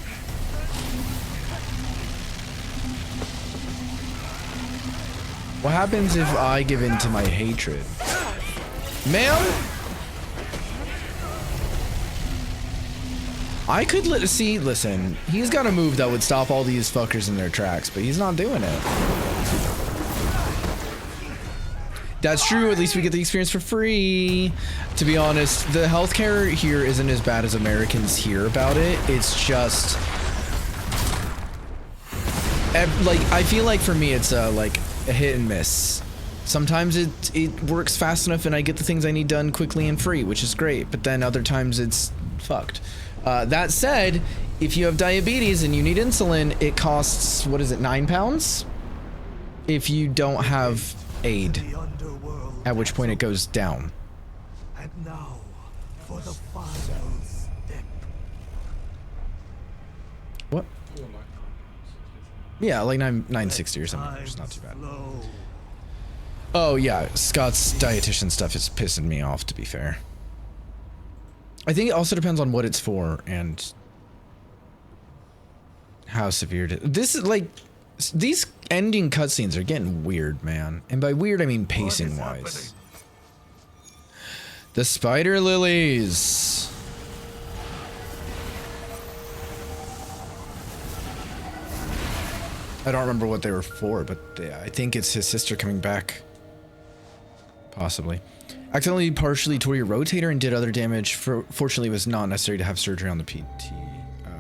What happens if I give in to my hatred? Ma'am? I could listen, he's got a move that would stop all these fuckers in their tracks, but he's not doing it. That's true, at least we get the experience for free. To be honest, the healthcare here isn't as bad as Americans hear about it. It's just, like, I feel like for me it's like a hit and miss. Sometimes it works fast enough and I get the things I need done quickly and free, which is great, but then other times it's fucked. That said, if you have diabetes and you need insulin, it costs, what is it, £9? If you don't have aid, at which point it goes down. And now for the final step. What? Yeah, like 960 or something, which is not too bad. Oh yeah, Scott's dietitian stuff is pissing me off, to be fair. I think it also depends on what it's for and how severe it is. This is like, these ending cutscenes are getting weird, man. And by weird, I mean pacing wise. The spider lilies. I don't remember what they were for, but yeah, I think it's his sister coming back. Possibly. Accidentally partially tore your rotator and did other damage. Fortunately, it was not necessary to have surgery on the PT.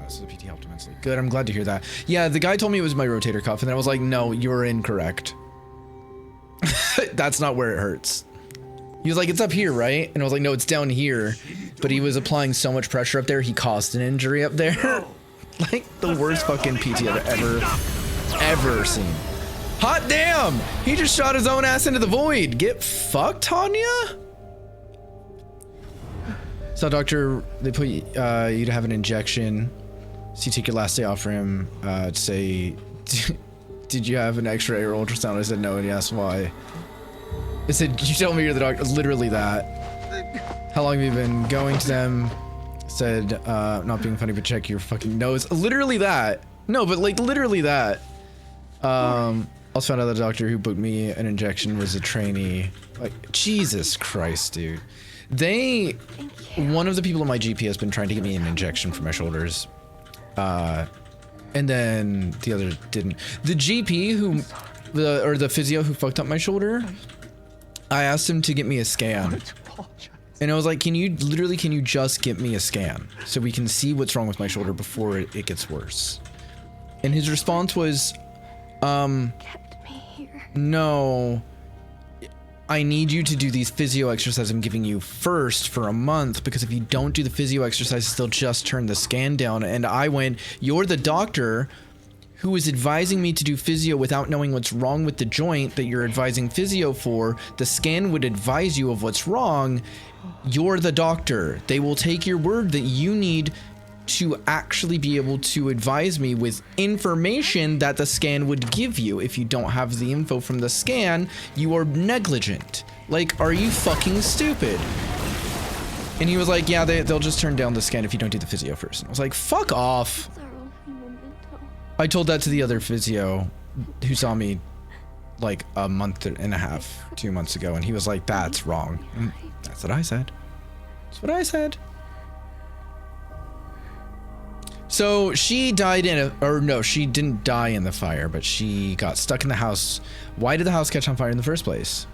So the PT helped immensely. Good, I'm glad to hear that. Yeah, the guy told me it was my rotator cuff, and then I was like, no, you're incorrect. That's not where it hurts. He was like, it's up here, right? And I was like, no, it's down here. But he was applying so much pressure up there, he caused an injury up there. Like, the worst fucking PT I've ever seen. Hot damn! He just shot his own ass into the void. Get fucked, Hannya? So, doctor, they put you to have an injection. So you take your last day off for him to say, did you have an x-ray or ultrasound? I said no, and he asked why. I said, you tell me you're the doctor. Literally that. How long have you been going to them? Said, not being funny, but check your fucking nose. Literally that. No, but like literally that. Also found out that the doctor who booked me an injection was a trainee. Like, Jesus Christ, dude. One of the people in my GP has been trying to get me an injection for my shoulders. And then the other didn't. The GP the physio who fucked up my shoulder, I asked him to get me a scan. And I was like, can you just get me a scan so we can see what's wrong with my shoulder before it gets worse? And his response was, kept me here. No, I need you to do these physio exercises I'm giving you first for a month, because if you don't do the physio exercises, they'll just turn the scan down. And I went, you're the doctor who is advising me to do physio without knowing what's wrong with the joint that you're advising physio for. The scan would advise you of what's wrong. You're the doctor. They will take your word that you need to actually be able to advise me with information that the scan would give you. If you don't have the info from the scan, you are negligent. Like, are you fucking stupid? And he was like, yeah, they'll just turn down the scan if you don't do the physio first. And I was like, fuck off. I told that to the other physio who saw me like a month and a half, 2 months ago, and he was like, that's wrong. And that's what I said. That's what I said. So she died she didn't die in the fire, but she got stuck in the house. Why did the house catch on fire in the first place?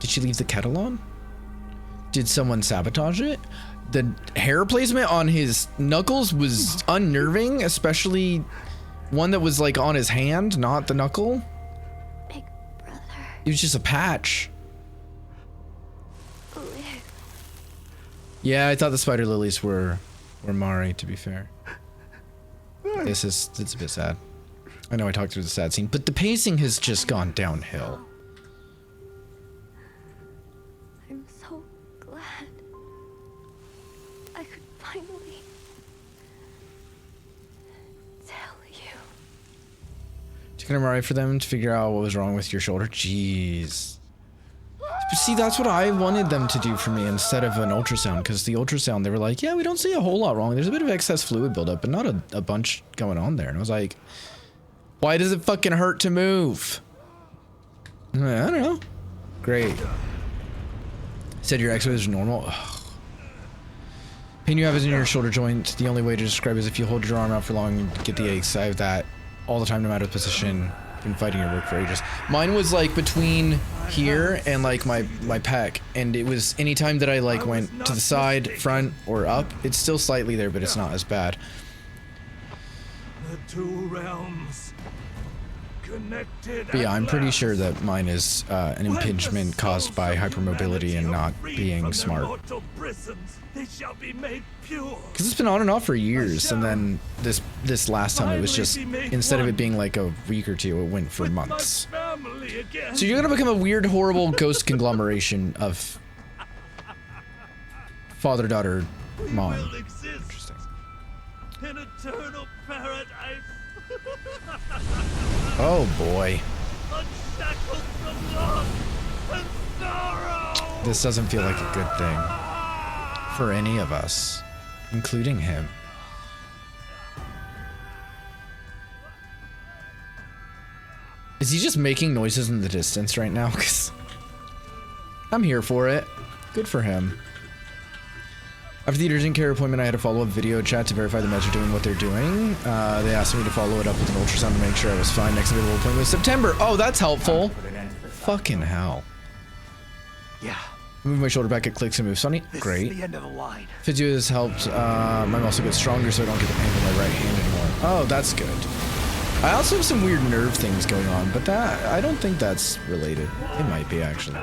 Did she leave the kettle on? Did someone sabotage it? The hair placement on his knuckles was unnerving, especially one that was like on his hand, not the knuckle. Big brother. It was just a patch. Yeah, I thought the spider lilies were Mari, to be fair. It's a bit sad. I know I talked through the sad scene, but the pacing has just gone downhill. I'm so glad I could finally tell you. Took an MRI for them to figure out what was wrong with your shoulder. Jeez. But see, that's what I wanted them to do for me instead of an ultrasound, because the ultrasound, they were like, yeah, we don't see a whole lot wrong. There's a bit of excess fluid buildup, but not a bunch going on there. And I was like, why does it fucking hurt to move? I don't know. Great. Said your x-rays are normal. Ugh. Pain you have is in your shoulder joint. The only way to describe it is if you hold your arm out for long and get the aches. I have that all the time, no matter the position. Been fighting your work for ages. Mine was like between here and like my pec, and it was anytime that I like went to the side, front, or up, it's still slightly there, but it's not as bad. The two realms connected. But yeah, I'm pretty sure that mine is an impingement caused by hypermobility and not being smart. Because it's been on and off for years, and then this last time it was just, instead of it being like a week or two, it went for months. So you're gonna become a weird, horrible ghost conglomeration of father, daughter, mom. Interesting. An eternal paradise. Oh boy. Unshackled from loss and sorrow. This doesn't feel like a good thing for any of us, including him. Is he just making noises in the distance right now? 'Cause I'm here for it. Good for him. After the urgent care appointment, I had a follow-up video chat to verify the meds are doing what they're doing. They asked me to follow it up with an ultrasound to make sure I was fine. Next available appointment was September. Oh, that's helpful. Fucking hell. Yeah. Move my shoulder back, it clicks and moves funny. This Great. is the end of the line. Physio has helped my muscle get stronger so I don't get the pain from my right hand anymore. Oh, that's good. I also have some weird nerve things going on, but that, I don't think that's related. It might be, actually.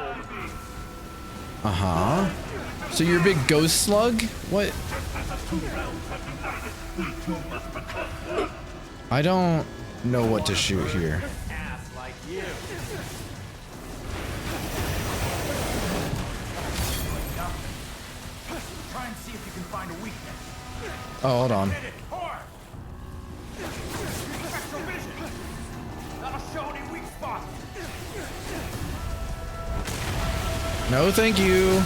Uh-huh. So you're a big ghost slug? What? I don't know what to shoot here. Try and see if you can find a weakness. Oh, hold on. Spectrovision. That'll show any weak spots. No, thank you.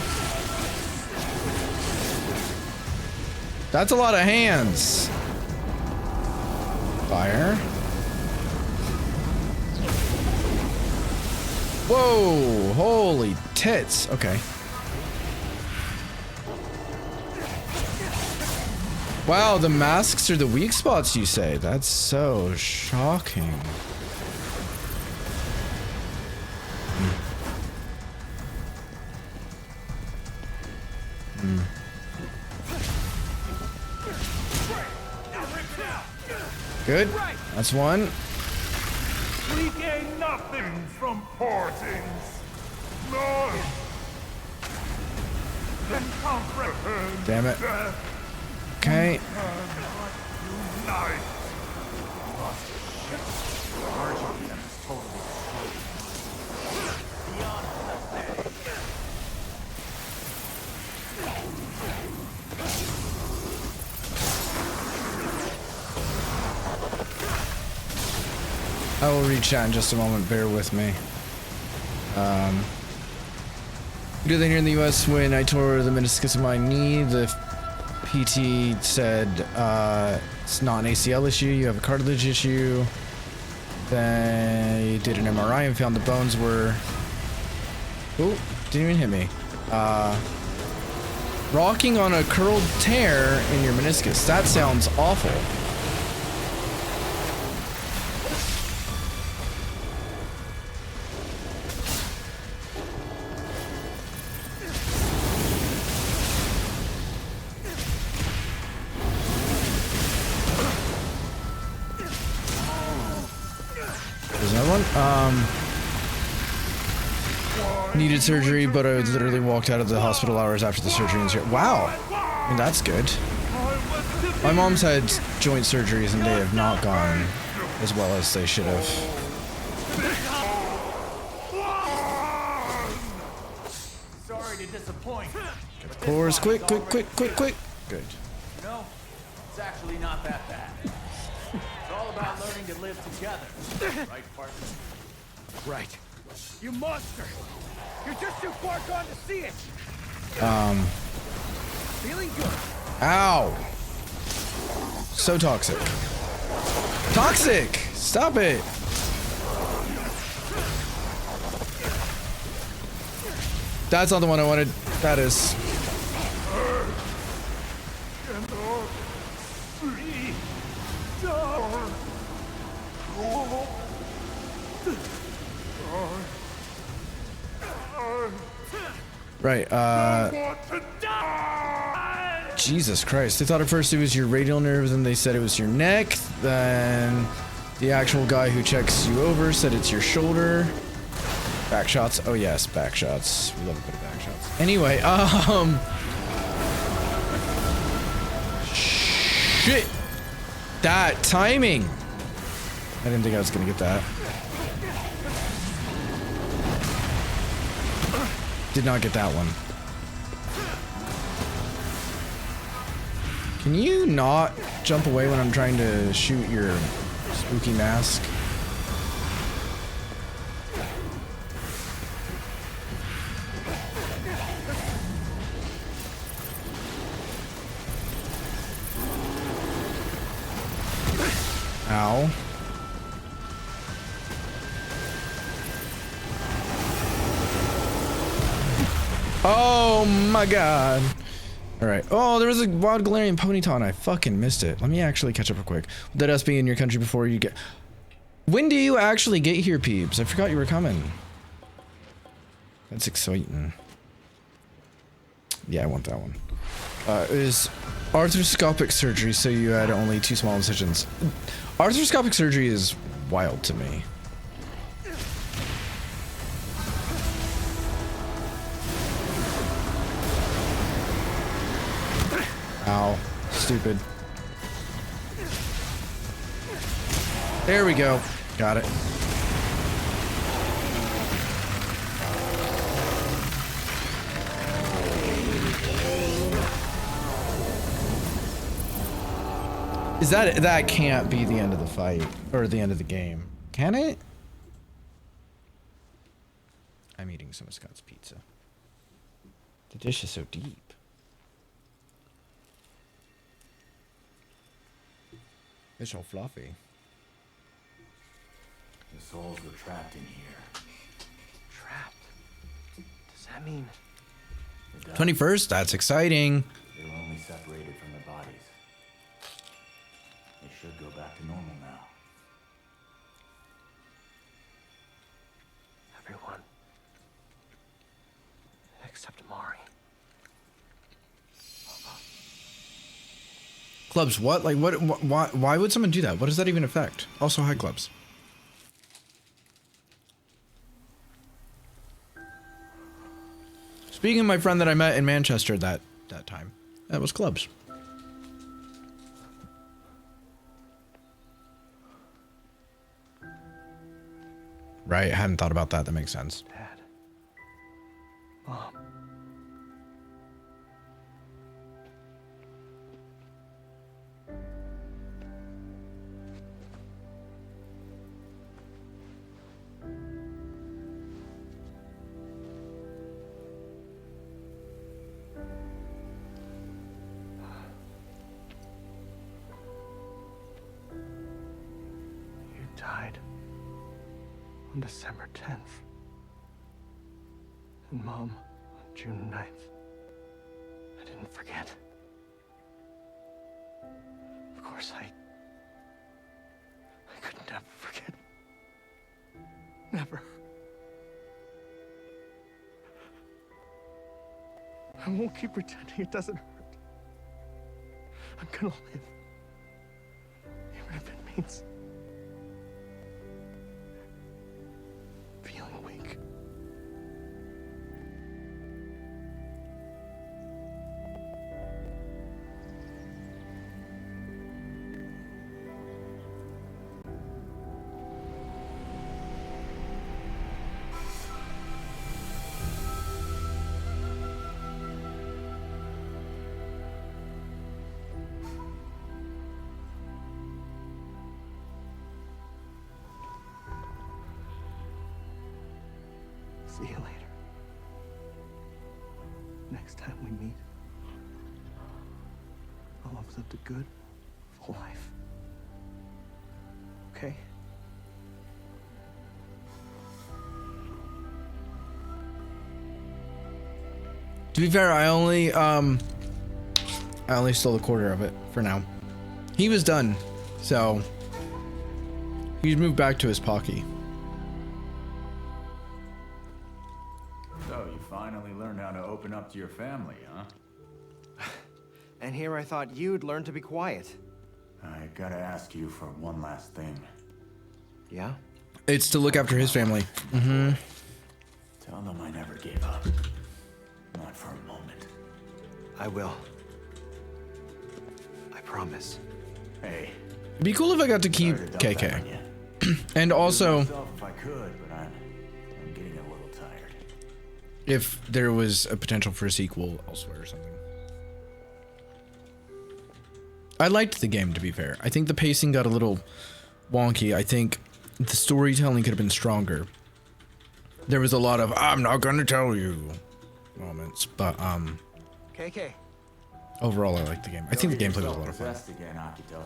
That's a lot of hands. Fire. Whoa, holy tits. Okay. Wow, the masks are the weak spots, you say? That's so shocking. Good. That's one. We gain nothing from portings. None. Then comprehend. Damn it. Okay. Unite. I will reach out in just a moment. Bear with me. Good thing here in the U.S. when I tore the meniscus of my knee, the PT said it's not an ACL issue. You have a cartilage issue. They did an MRI and found the bones were. Oh, didn't even hit me. Rocking on a curled tear in your meniscus. That sounds awful. There's another one. Needed surgery, but I literally walked out of the hospital hours after the surgery. And wow, I mean, that's good. My mom's had joint surgeries and they have not gone as well as they should have. Sorry to disappoint. Of course, quick. Good. No, it's actually not that bad. It's all about learning to live together. Right, partner? Right. You monster! You're just too far gone to see it! Feeling good. Ow. So toxic. Toxic! Stop it! That's not the one I wanted. That is. Right, Jesus Christ. They thought at first it was your radial nerve, then they said it was your neck, then the actual guy who checks you over said it's your shoulder. Back shots. Oh yes, back shots. We love a bit of back shots. Anyway, shit. That timing. I didn't think I was gonna get that. Did not get that one. Can you not jump away when I'm trying to shoot your spooky mask? Ow. Oh my god. Alright. Oh, there was a wild Galarian Ponyta and I fucking missed it. Let me actually catch up real quick. Let us be in your country before you get... When do you actually get here, peeps? I forgot you were coming. That's exciting. Yeah, I want that one. It was arthroscopic surgery, so you had only 2 small incisions. Arthroscopic surgery is wild to me. Ow. Stupid. There we go. Got it. Is that can't be the end of the fight or the end of the game, can it? I'm eating some of Scott's pizza. The dish is so deep. It's so fluffy. The souls were trapped in here. Trapped? Does that mean... 21st? That's exciting. They were only separated from their bodies. They should go back to normal now. Everyone. Except Mari. Clubs, what? Like, what? Why would someone do that? What does that even affect? Also, hi, Clubs. Speaking of my friend that I met in Manchester that time, that was Clubs. Right, I hadn't thought about that. That makes sense. Dad. Mom. You died on December 10th. And Mom on June 9th. I didn't forget. Of course, I could never forget. Never. I won't keep pretending it doesn't hurt. I'm gonna live. Even if it means feeling weak. See you later. Next time we meet, I'll have lived a good, full life. Okay? To be fair, I only stole a quarter of it for now. He was done, so he's moved back to his Pocky. So, you finally learned how to open up to your family, huh? And here I thought you'd learn to be quiet. I gotta ask you for one last thing. Yeah? It's to look after his family. Mm-hmm. Tell them I never gave up. Not for a moment. I will. I promise. Hey. It'd be cool if I got to keep KK. And also, If I could, but I'm getting a little tired. if there was a potential for a sequel elsewhere or something. I liked the game, to be fair. I think the pacing got a little wonky. I think the storytelling could have been stronger. There was a lot of "I'm not gonna tell you" moments, but KK. overall I liked the game. I think the gameplay was a lot of fun. Again, Akito.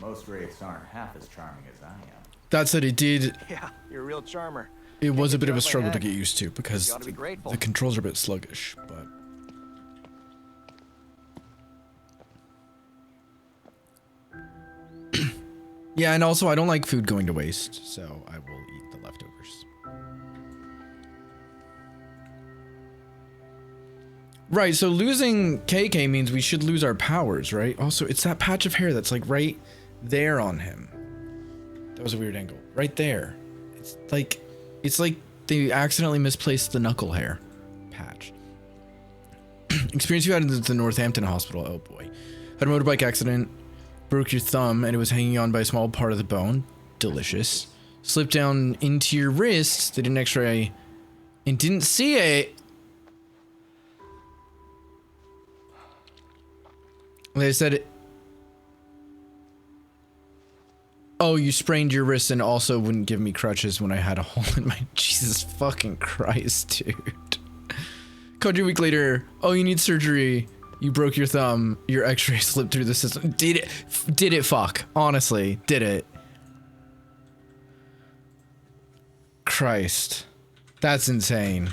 Most wraiths aren't half as charming as I am. That said, it did. Yeah, you're a real charmer. It was a bit of a Can't get you struggle out to my get head. used to because You ought to be grateful. the controls are a bit sluggish, but. Yeah, and also I don't like food going to waste, so I will eat the leftovers. Right, so losing KK means we should lose our powers, right? Also, it's that patch of hair that's like right there on him. That was a weird angle. Right there. It's like they accidentally misplaced the knuckle hair patch. Experience you had at the Northampton hospital. Oh boy. Had a motorbike accident. Broke your thumb and it was hanging on by a small part of the bone. Delicious. Slipped down into your wrist. They did an x-ray and didn't see it. They said, oh, you sprained your wrist and also wouldn't give me crutches when I had a hole in my... Jesus fucking Christ, dude. Called you a week later. Oh, you need surgery. You broke your thumb. Your x-ray slipped through the system. Did it fuck? Honestly, did it? Christ. That's insane.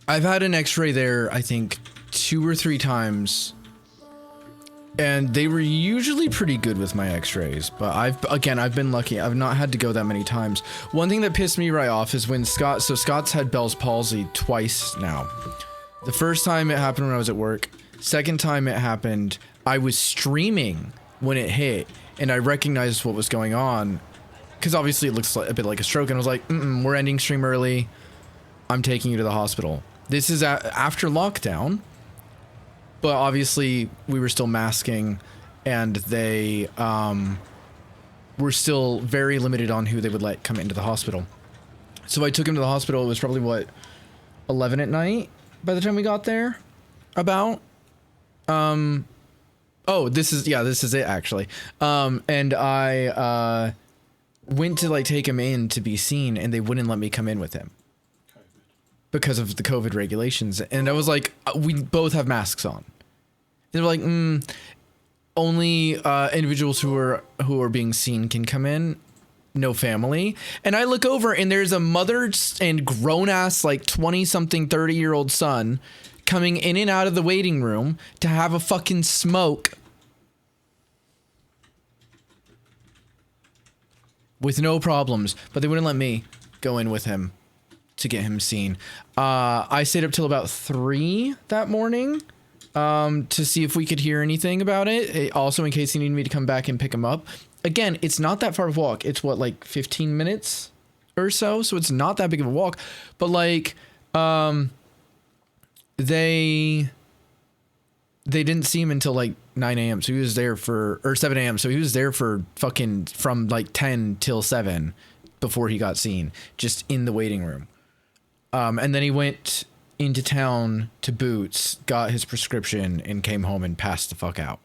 I've had an x-ray there, I think, 2 or 3 times. And they were usually pretty good with my x-rays, but I've been lucky. I've not had to go that many times. One thing that pissed me right off is when Scott's had Bell's palsy twice now. The first time it happened when I was at work. Second time it happened, I was streaming when it hit, and I recognized what was going on. Because obviously it looks a bit like a stroke, and I was like, we're ending stream early. I'm taking you to the hospital. This is after lockdown, but obviously we were still masking, and they were still very limited on who they would let come into the hospital. So I took him to the hospital. It was probably, what, 11 at night? By the time we got there, about, oh, this is it actually. And I, went to like take him in to be seen and they wouldn't let me come in with him because of the COVID regulations. And I was like, we both have masks on. They were like, only, individuals who are being seen can come in. No family. And I look over and there's a mother and grown ass like 20 something 30-year-old son coming in and out of the waiting room to have a fucking smoke with no problems, but they wouldn't let me go in with him to get him seen. I stayed up till about 3 that morning to see if we could hear anything about it. Also in case he needed me to come back and pick him up. Again, it's not that far of a walk. It's what, like 15 minutes or so? So it's not that big of a walk. But like, they didn't see him until like 9 a.m. So he was there or 7 a.m. So he was there for fucking from like 10 till 7 before he got seen, just in the waiting room. And then he went into town to Boots, got his prescription and came home and passed the fuck out.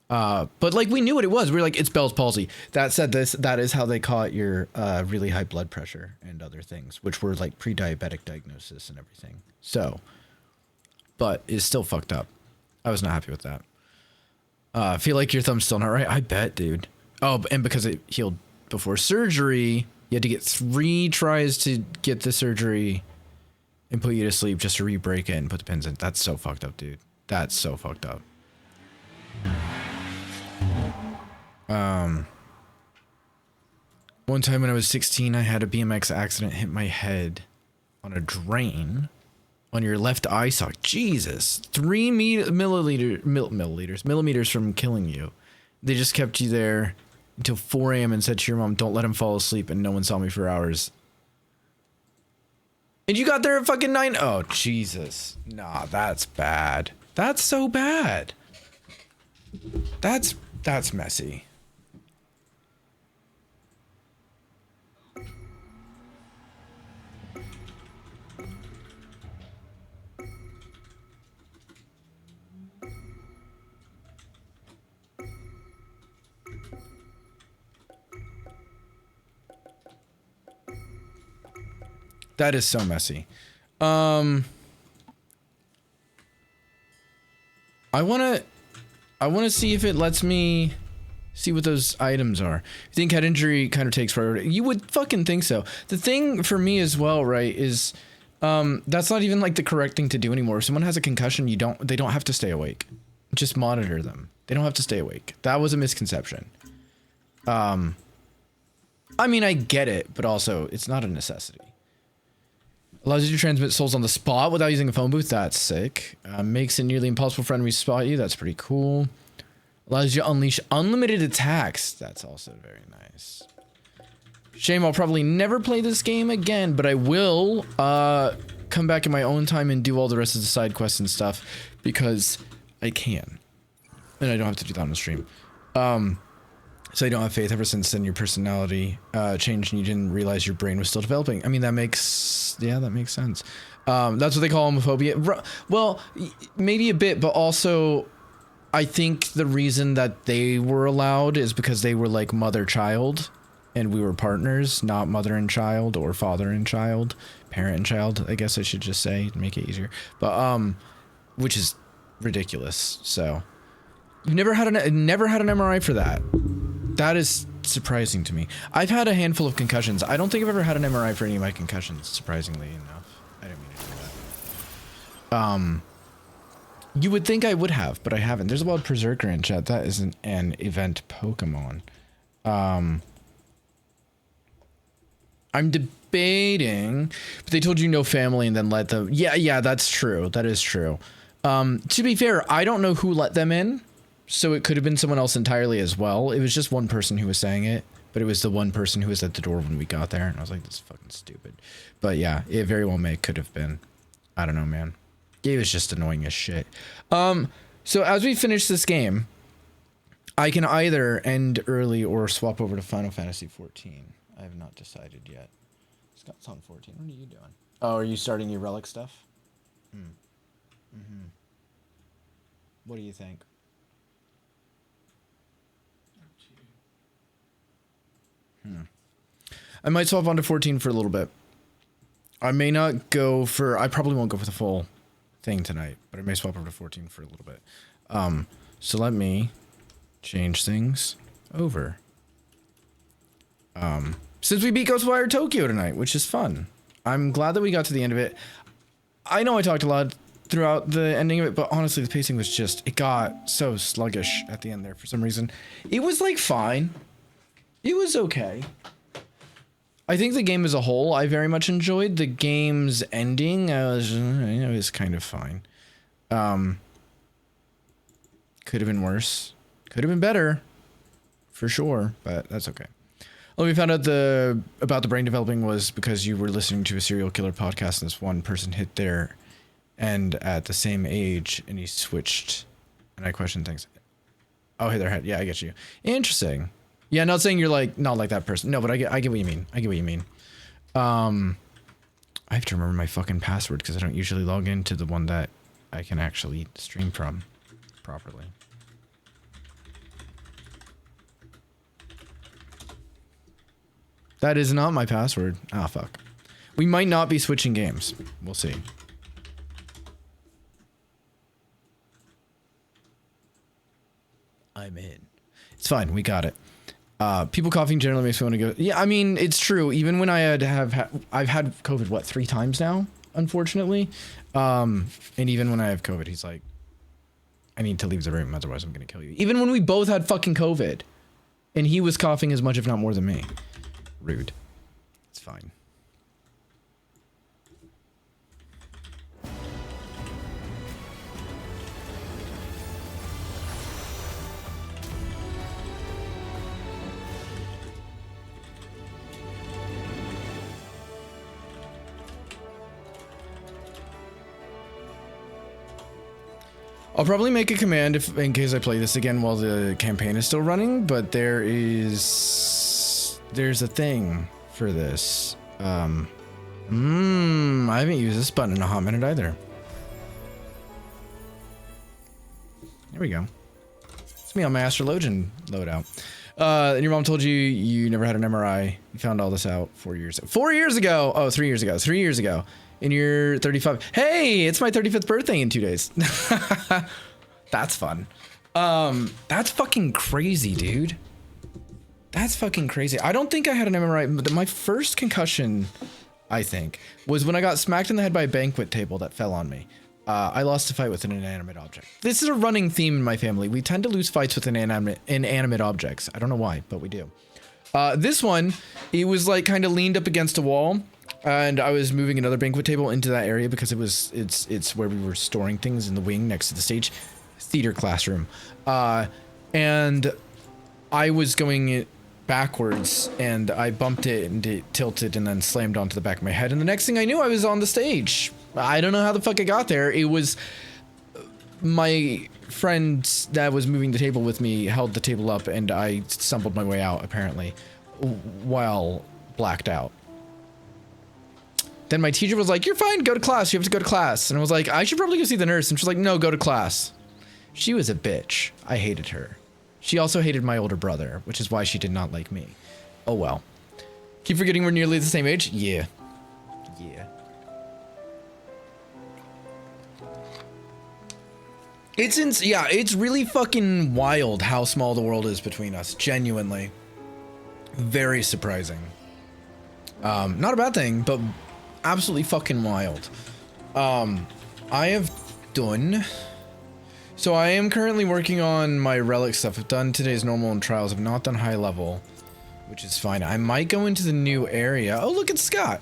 But like we knew what it was. We were like, it's Bell's palsy. That said, that is how they caught your really high blood pressure and other things, which were like pre-diabetic diagnosis and everything. So, but it's still fucked up. I was not happy with that. I feel like your thumb's still not right. I bet, dude. Oh, and because it healed before surgery, you had to get 3 tries to get the surgery and put you to sleep just to re-break it and put the pins in. That's so fucked up, dude. That's so fucked up. One time when I was 16, I had a BMX accident hit my head on a drain on your left eye socket. Jesus, 3 millimeters from killing you. They just kept you there until 4 a.m. and said to your mom, don't let him fall asleep, and no one saw me for hours. And you got there at fucking 9. Oh, Jesus. Nah, that's bad. That's so bad. That's messy. That is so messy. I want to... I want to see if it lets me see what those items are. You think head injury kind of takes priority? You would fucking think so. The thing for me as well, right, is that's not even like the correct thing to do anymore. If someone has a concussion, they don't have to stay awake. Just monitor them. They don't have to stay awake. That was a misconception. I mean, I get it, but also it's not a necessity. Allows you to transmit souls on the spot without using a phone booth. That's sick. Makes it nearly impossible for enemies to spot you. That's pretty cool. Allows you to unleash unlimited attacks. That's also very nice. Shame I'll probably never play this game again, but I will come back in my own time and do all the rest of the side quests and stuff because I can. And I don't have to do that on the stream. So I don't have faith ever since then your personality changed and you didn't realize your brain was still developing. I mean, that makes sense. That's what they call homophobia. Well, maybe a bit, but also I think the reason that they were allowed is because they were like mother-child and we were partners, not mother and child or father and child, parent and child, I guess I should just say to make it easier. But, which is ridiculous. So you've never had an MRI for that. That is surprising to me. I've had a handful of concussions. I don't think I've ever had an MRI for any of my concussions, surprisingly enough. I didn't mean to do that. You would think I would have, but I haven't. There's a wild Berserker in chat. That isn't an event Pokemon. I'm debating, but they told you no family and then let them. Yeah, that's true. That is true. To be fair, I don't know who let them in. So it could have been someone else entirely as well. It was just one person who was saying it, but it was the one person who was at the door when we got there. And I was like, this is fucking stupid. But yeah, it very well could have been. I don't know, man. It was just annoying as shit. So as we finish this game, I can either end early or swap over to Final Fantasy 14. I have not decided yet. Scott's on 14. What are you doing? Oh, are you starting your relic stuff? What do you think? I might swap on to 14 for a little bit. I may not go for... I probably won't go for the full thing tonight, but I may swap over to 14 for a little bit. So let me change things over. Since we beat Ghostwire Tokyo tonight, which is fun. I'm glad that we got to the end of it. I know I talked a lot throughout the ending of it, but honestly, the pacing was just... It got so sluggish at the end there for some reason. It was, like, fine. It was okay. I think the game as a whole, I very much enjoyed. The game's ending, it was kind of fine. Could have been worse. Could have been better. For sure, but that's okay. Well, we found out about the brain developing was because you were listening to a serial killer podcast and this one person hit their end at the same age and he switched. And I questioned things. Oh, hit their head. Yeah, I get you. Interesting. Yeah, not saying you're like not like that person. No, but I get what you mean. I get what you mean. I have to remember my fucking password because I don't usually log into the one that I can actually stream from properly. That is not my password. Ah, fuck. We might not be switching games. We'll see. I'm in. It's fine. We got it. People coughing generally makes me want to go. Yeah, I mean, it's true. Even when I've had COVID, what, 3 times now, unfortunately. And even when I have COVID, he's like, I need to leave the room, otherwise I'm going to kill you. Even when we both had fucking COVID. And he was coughing as much, if not more than me. Rude. It's fine. I'll probably make a command in case I play this again while the campaign is still running, but there's a thing for this. I haven't used this button in a hot minute either. There we go. It's me on my Astrologian loadout. And your mom told you you never had an MRI. You found all this out 4 years ago. 4 years ago! Oh, 3 years ago. 3 years ago. And you're 35. Hey, it's my 35th birthday in 2 days. That's fun. That's fucking crazy, dude. That's fucking crazy. I don't think I had an MRI, but my first concussion, I think, was when I got smacked in the head by a banquet table that fell on me. I lost a fight with an inanimate object. This is a running theme in my family. We tend to lose fights with inanimate objects. I don't know why, but we do. This one, it was like kind of leaned up against a wall, and I was moving another banquet table into that area because it's where we were storing things in the wing next to the stage, theater classroom. And I was going backwards and I bumped it and it tilted and then slammed onto the back of my head. And the next thing I knew, I was on the stage. I don't know how the fuck I got there. It was my friend that was moving the table with me held the table up and I stumbled my way out apparently while blacked out. Then my teacher was like, "You're fine, go to class. You have to go to class." And I was like, "I should probably go see the nurse." And she's like, "No, go to class." She was a bitch. I hated her. She also hated my older brother, which is why she did not like me. Oh well. Keep forgetting we're nearly the same age? Yeah. Yeah. It's really fucking wild how small the world is between us. Genuinely. Very surprising. Not a bad thing, but absolutely fucking wild. I have done... So I am currently working on my relic stuff. I've done today's normal and trials. I've not done high level, which is fine. I might go into the new area. Oh, look at Scott.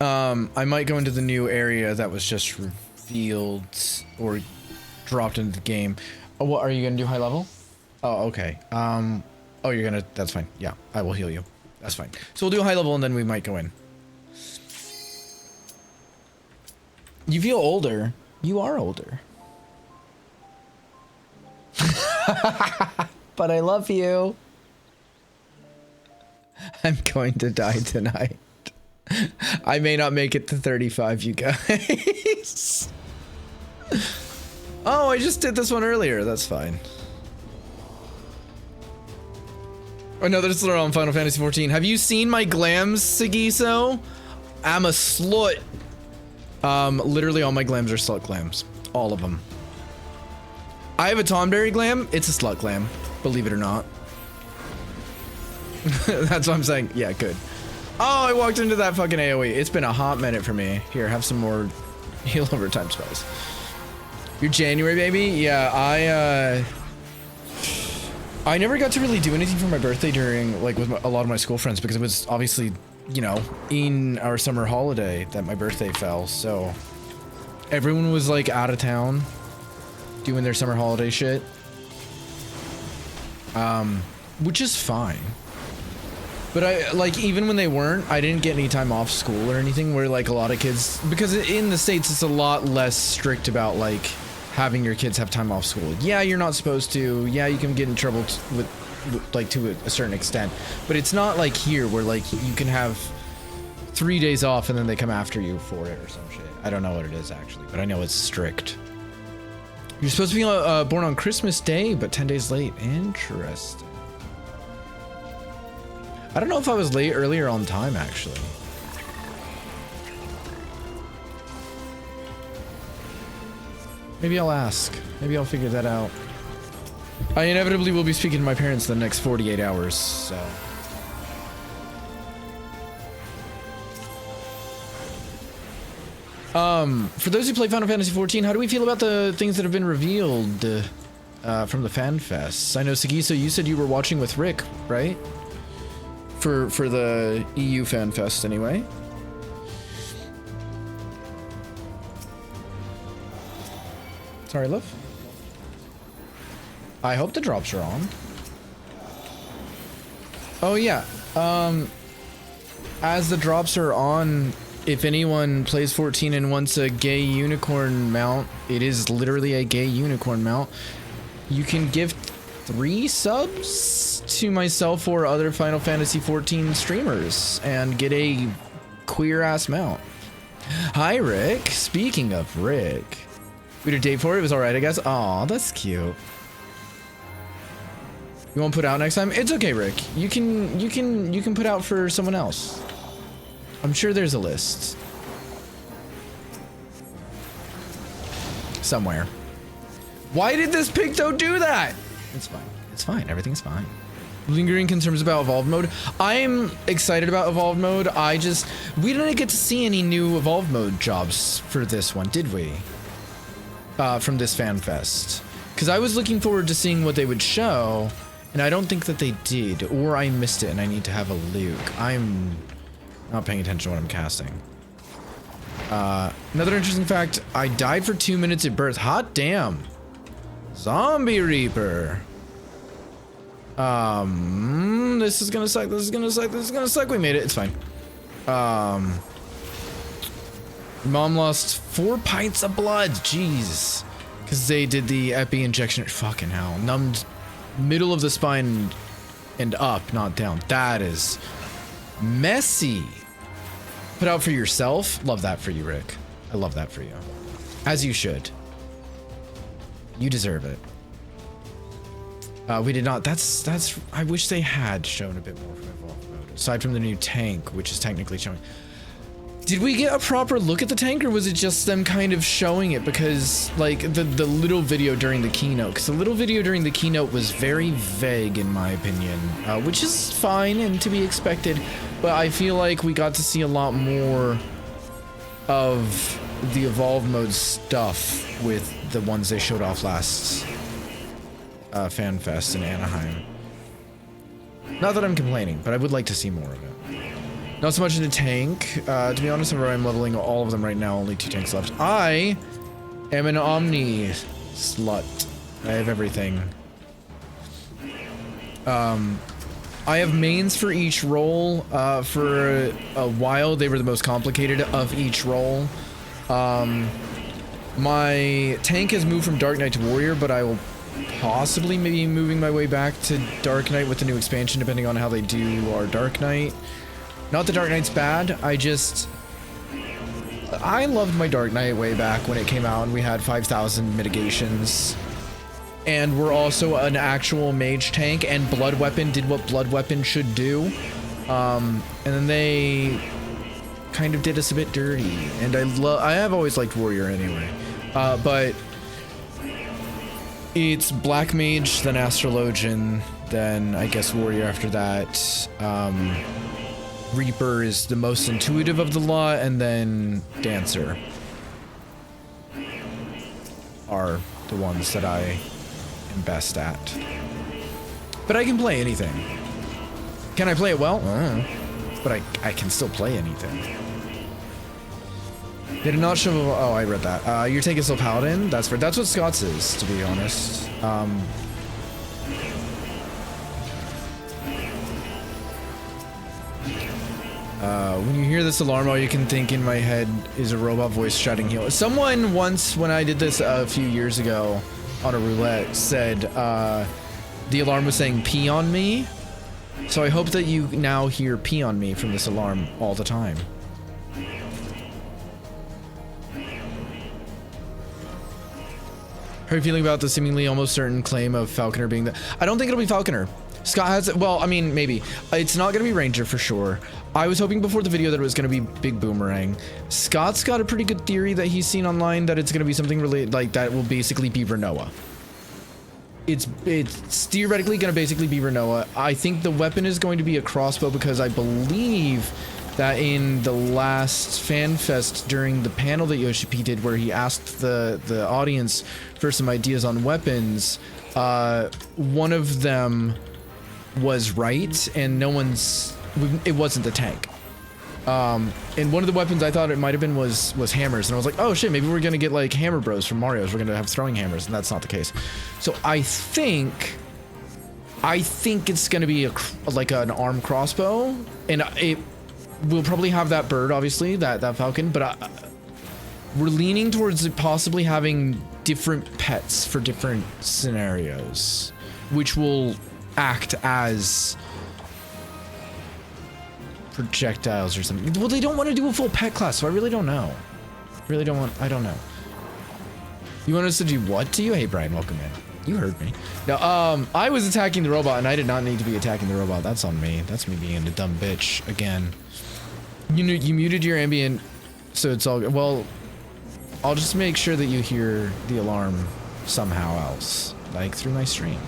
I might go into the new area that was just revealed or dropped into the game. Oh, what are you gonna do high level? Oh, okay. Oh, you're gonna, that's fine. Yeah, I will heal you. That's fine. So we'll do a high level and then we might go in. You feel older. You are older. But I love you. I'm going to die tonight. I may not make it to 35, you guys. Oh, I just did this one earlier. That's fine. Another slur on Final Fantasy XIV. Have you seen my glams, Sigiso? I'm a slut. Literally all my glams are slut glams. All of them. I have a Tonberry glam. It's a slut glam. Believe it or not. That's what I'm saying. Yeah, good. Oh, I walked into that fucking AoE. It's been a hot minute for me. Here, have some more heal over time spells. You're January, baby? Yeah, I never got to really do anything for my birthday during, like, with a lot of my school friends because it was obviously, you know, in our summer holiday that my birthday fell, so everyone was like out of town doing their summer holiday shit, which is fine, but I, like, even when they weren't, I didn't get any time off school or anything, where like a lot of kids, because in the States it's a lot less strict about like having your kids have time off school. Yeah, you're not supposed to. Yeah, you can get in trouble with like to a certain extent, but it's not like here where like you can have 3 days off and then they come after you for it or some shit. I don't know what it is actually, but I know it's strict. You're supposed to be born on Christmas Day, but 10 days late. Interesting. I don't know if I was late earlier on time actually. Maybe I'll ask. Maybe I'll figure that out. I inevitably will be speaking to my parents in the next 48 hours, so. For those who play Final Fantasy XIV, how do we feel about the things that have been revealed from the fan fests? I know, Sagiso, you said you were watching with Rick, right? For the EU fan fest, anyway. Sorry, love. I hope the drops are on. Oh yeah, as the drops are on, if anyone plays 14 and wants a gay unicorn mount, it is literally a gay unicorn mount. You can give 3 subs to myself or other Final Fantasy XIV streamers and get a queer ass mount. Hi Rick, speaking of Rick. We did a date for it, it was alright I guess. Aw, that's cute. You won't put out next time? It's okay, Rick. You can put out for someone else. I'm sure there's a list. Somewhere. Why did this Picto do that? It's fine. It's fine. Everything's fine. Lingering concerns about Evolved Mode. I'm excited about Evolved Mode. We didn't get to see any new Evolved Mode jobs for this one, did we? From this fan fest. Because I was looking forward to seeing what they would show, and I don't think that they did, or I missed it and I need to have a look. I'm not paying attention to what I'm casting. Another interesting fact, I died for 2 minutes at birth. Hot damn. Zombie Reaper. This is gonna suck, this is gonna suck, this is gonna suck. We made it, it's fine. Mom lost 4 pints of blood, jeez. Because they did the epi injection, fucking hell. Numbed middle of the spine and up, not down. That is messy. Put out for yourself, love that for you, Rick. I love that for you. As you should. You deserve it. We did not. That's. I wish they had shown a bit more from Evolved Mode, aside from the new tank, which is technically showing. Did we get a proper look at the tank, or was it just them kind of showing it? Because like the little video during the keynote, because the little video during the keynote was very vague in my opinion, which is fine and to be expected. But I feel like we got to see a lot more of the Evolved Mode stuff with the ones they showed off last. Fan Fest in Anaheim. Not that I'm complaining, but I would like to see more of it. Not so much in the tank. To be honest, I'm leveling all of them right now. Only 2 tanks left. I am an Omni slut. I have everything. I have mains for each role. For a while, they were the most complicated of each role. My tank has moved from Dark Knight to Warrior, but I will possibly maybe moving my way back to Dark Knight with the new expansion, depending on how they do our Dark Knight. Not that Dark Knight's bad, I loved my Dark Knight way back when it came out and we had 5,000 mitigations. And we're also an actual mage tank, and Blood Weapon did what Blood Weapon should do. And then they kind of did us a bit dirty. And I have always liked Warrior anyway. But it's Black Mage, then Astrologian, then I guess Warrior after that. Reaper is the most intuitive of the lot, and then Dancer are the ones that I am best at. But I can play anything. Can I play it well? But I can still play anything. They did not show. Oh, I read that. Your tank is still Paladin. That's what Scott's is, to be honest. When you hear this alarm, all you can think in my head is a robot voice shouting heal. Someone once, when I did this a few years ago on a roulette, said the alarm was saying pee on me. So I hope that you now hear pee on me from this alarm all the time. How are you feeling about the seemingly almost certain claim of Falconer being the... I don't think it'll be Falconer. Scott has... Well, I mean, maybe. It's not going to be Ranger for sure. I was hoping before the video that it was going to be Big Boomerang. Scott's got a pretty good theory that he's seen online that it's going to be something related, like that will basically be Renoa. It's theoretically going to basically be Renoa. I think the weapon is going to be a crossbow because I believe that in the last fan fest during the panel that Yoshi P did where he asked the audience for some ideas on weapons, one of them was right and it wasn't the tank. And one of the weapons I thought it might have been was hammers, and I was like, oh shit, maybe we're gonna get like Hammer Bros from Mario's. We're gonna have throwing hammers, and that's not the case. So I think it's gonna be like an arm crossbow, and it will probably have that bird, obviously, that falcon, but we're leaning towards it possibly having different pets for different scenarios, which will act as projectiles or something. Well, they don't want to do a full pet class, so I really don't know. I don't know. You want us to do what to you? Hey, Brian, welcome in. You heard me. No, I was attacking the robot, and I did not need to be attacking the robot. That's on me. That's me being a dumb bitch again. You muted your ambient, so it's all good. Well, I'll just make sure that you hear the alarm somehow else, like through my stream.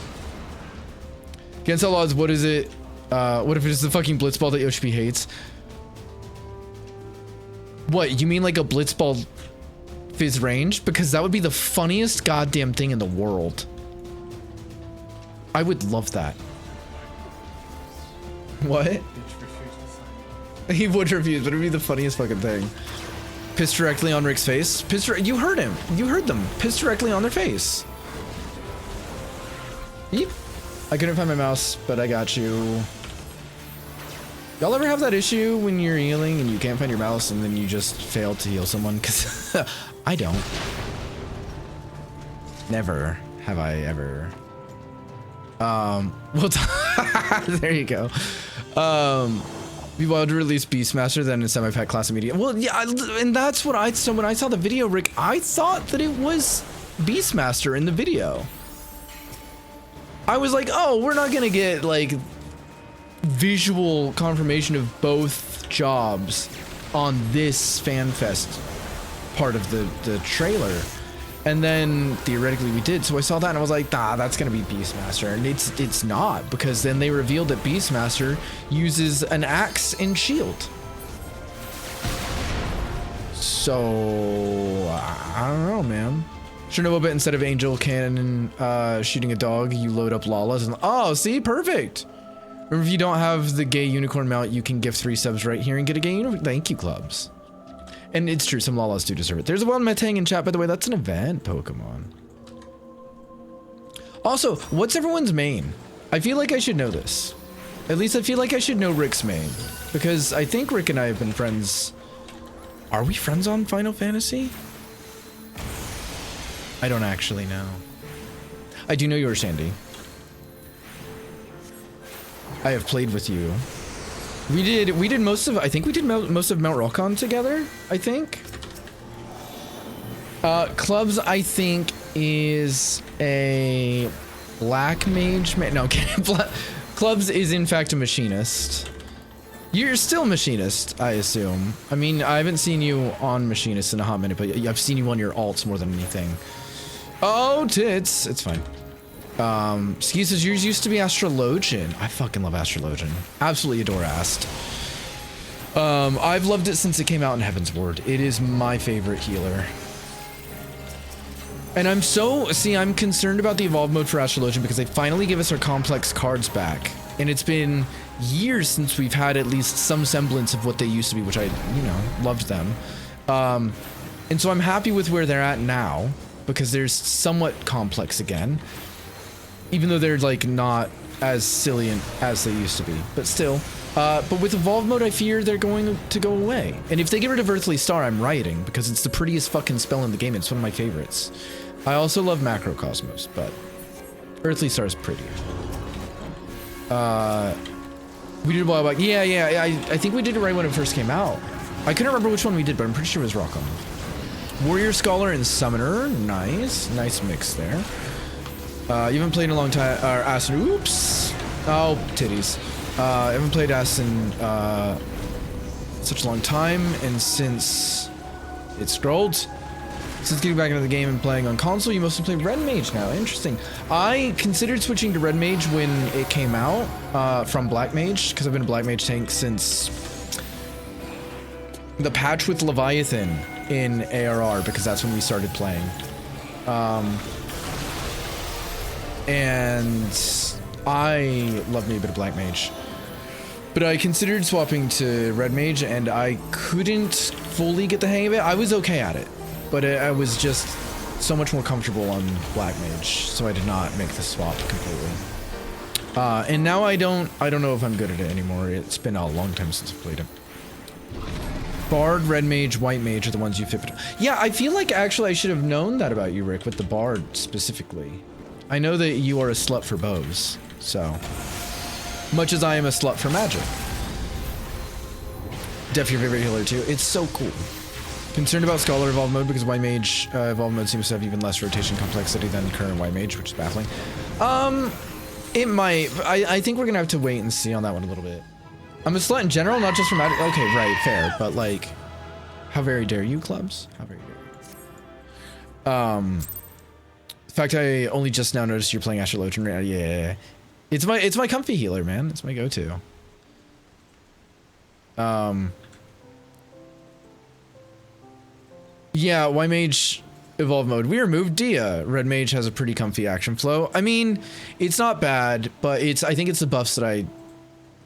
Against all odds, what is it? What if it's the fucking blitzball that Yoshi hates? What, you mean like a blitzball fizz range? Because that would be the funniest goddamn thing in the world. I would love that. What? He would refuse, but it'd be the funniest fucking thing. Piss directly on Rick's face. You heard him. You heard them. Piss directly on their face. Yeep. I couldn't find my mouse, but I got you. Y'all ever have that issue when you're healing and you can't find your mouse and then you just fail to heal someone? Because I don't. Never have I ever. Well, there you go. Be wild to release Beastmaster then in semi-pack class immediate. Well, yeah, and that's what so when I saw the video, Rick, I thought that it was Beastmaster in the video. I was like, oh, we're not gonna get like visual confirmation of both jobs on this FanFest part of the trailer. And then theoretically we did. So I saw that and I was like, nah, that's gonna be Beastmaster. And it's not, because then they revealed that Beastmaster uses an axe and shield. So I don't know, man. Chernobyl bit, instead of Angel Cannon shooting a dog, you load up Lala's and oh, see, perfect. Remember, if you don't have the gay unicorn mount, you can gift 3 subs right here and get a gay unicorn. Thank you, clubs. And it's true, some Lalas do deserve it. There's a wild Metang in chat, by the way. That's an event Pokemon. Also, what's everyone's main? I feel like I should know this. At least I feel like I should know Rick's main. Because I think Rick and I have been friends. Are we friends on Final Fantasy? I don't actually know. I do know yours, Sandy. I have played with you. We did most of, I think we did most of Mount Rokon together, I think. Clubs, I think, is a black mage, no, okay. Clubs is in fact a machinist. You're still a machinist, I assume. I mean, I haven't seen you on machinist in a hot minute, but I've seen you on your alts more than anything. Oh, tits, it's fine. Ski says yours used to be Astrologian. I fucking love Astrologian. Absolutely adore Ast. I've loved it since it came out in Heaven's Ward. It is my favorite healer. And I'm concerned about the evolve mode for Astrologian because they finally give us our complex cards back. And it's been years since we've had at least some semblance of what they used to be, which I, loved them. And so I'm happy with where they're at now because they're somewhat complex again. Even though they're like not as salient as they used to be, but still. But with evolve mode, I fear they're going to go away. And if they get rid of Earthly Star, I'm rioting because it's the prettiest fucking spell in the game. It's one of my favorites. I also love Macrocosmos, but Earthly Star is prettier. We did a while back. Yeah. I think we did it right when it first came out. I couldn't remember which one we did, but I'm pretty sure it was Rock'em. Warrior Scholar and Summoner. Nice mix there. You haven't played in a long time, or Aston, oops. Oh, titties. I haven't played Aston, such a long time, and since it scrolled, since getting back into the game and playing on console, you mostly play Red Mage now. Interesting. I considered switching to Red Mage when it came out, from Black Mage, because I've been a Black Mage tank since the patch with Leviathan in ARR, because that's when we started playing. And I love me a bit of Black Mage. But I considered swapping to Red Mage and I couldn't fully get the hang of it. I was okay at it, but I was just so much more comfortable on Black Mage, so I did not make the swap completely. And now I don't know if I'm good at it anymore. It's been a long time since I played it. Bard, Red Mage, White Mage are the ones you fit. Yeah, I feel like actually I should have known that about you, Rick, with the Bard specifically. I know that you are a slut for bows, so. Much as I am a slut for magic. Def your favorite healer too. It's so cool. Concerned about Scholar Evolve mode because White Mage Evolve mode seems to have even less rotation complexity than current White Mage, which is baffling. It might. I think we're gonna have to wait and see on that one a little bit. I'm a slut in general, not just for magic. Okay, right, fair, but like, how very dare you, clubs? How very dare you? fact, I only just now noticed you're playing Astrologian right now. Yeah. It's my comfy healer, man. It's my go-to. Yeah, White Mage Evolve mode. We removed Dia. Red Mage has a pretty comfy action flow. I mean, it's not bad, but I think it's the buffs that I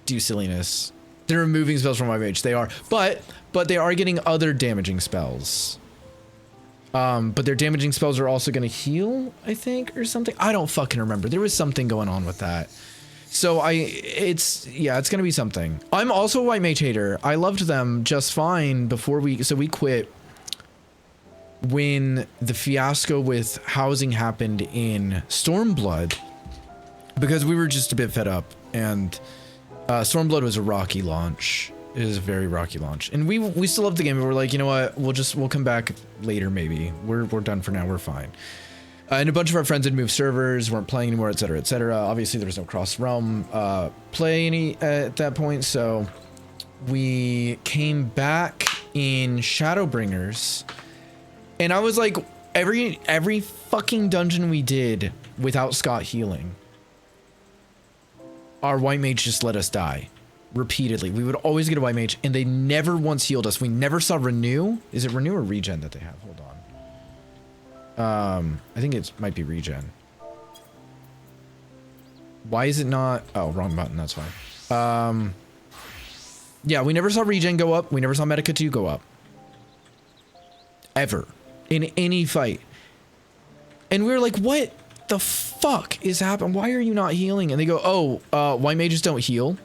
do silliness. They're removing spells from White Mage. They are. But they are getting other damaging spells. But their damaging spells are also going to heal, I think, or something. I don't fucking remember. There was something going on with that. So it's going to be something. I'm also a White Mage hater. I loved them just fine before we quit when the fiasco with housing happened in Stormblood, because we were just a bit fed up, and Stormblood was a rocky launch. It is a very rocky launch, and we still love the game, but we're like, you know what, we'll come back later maybe. We're done for now, we're fine. And a bunch of our friends had moved servers, weren't playing anymore, etc., etc. Obviously there was no cross-realm play at that point, so we came back in Shadowbringers. And I was like, every fucking dungeon we did without Scott healing, our White Mage just let us die. Repeatedly. We would always get a White Mage, and they never once healed us. We never saw Renew. Is it Renew or Regen that they have? Hold on. I think it might be Regen. Why is it not? Oh, wrong button. That's fine. Yeah, we never saw Regen go up. We never saw Medica 2 go up. Ever. In any fight. And we were like, what the fuck is happening? Why are you not healing? And they go, oh, White Mages don't heal.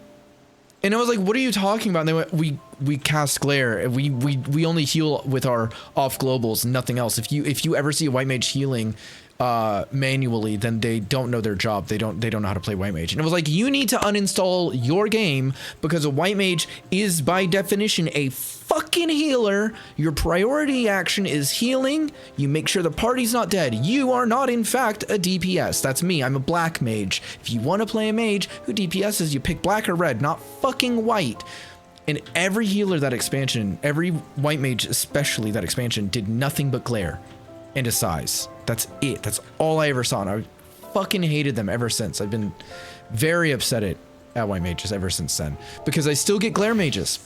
And I was like, what are you talking about? And they went, we cast Glare. We only heal with our off globals, nothing else. If you ever see a White Mage healing manually, then they don't know their job. They don't know how to play White Mage. And it was like, you need to uninstall your game, because a White Mage is by definition a fucking healer. Your priority action is healing. You make sure the party's not dead. You are not in fact a DPS. That's me. I'm a black mage. If you want to play a mage who DPSs, you pick black or red, not fucking white. And every healer that expansion, every White Mage especially that expansion, did nothing but glare and a size. That's it. That's all I ever saw, and I fucking hated them ever since. I've been very upset at White Mages ever since then, because I still get glare mages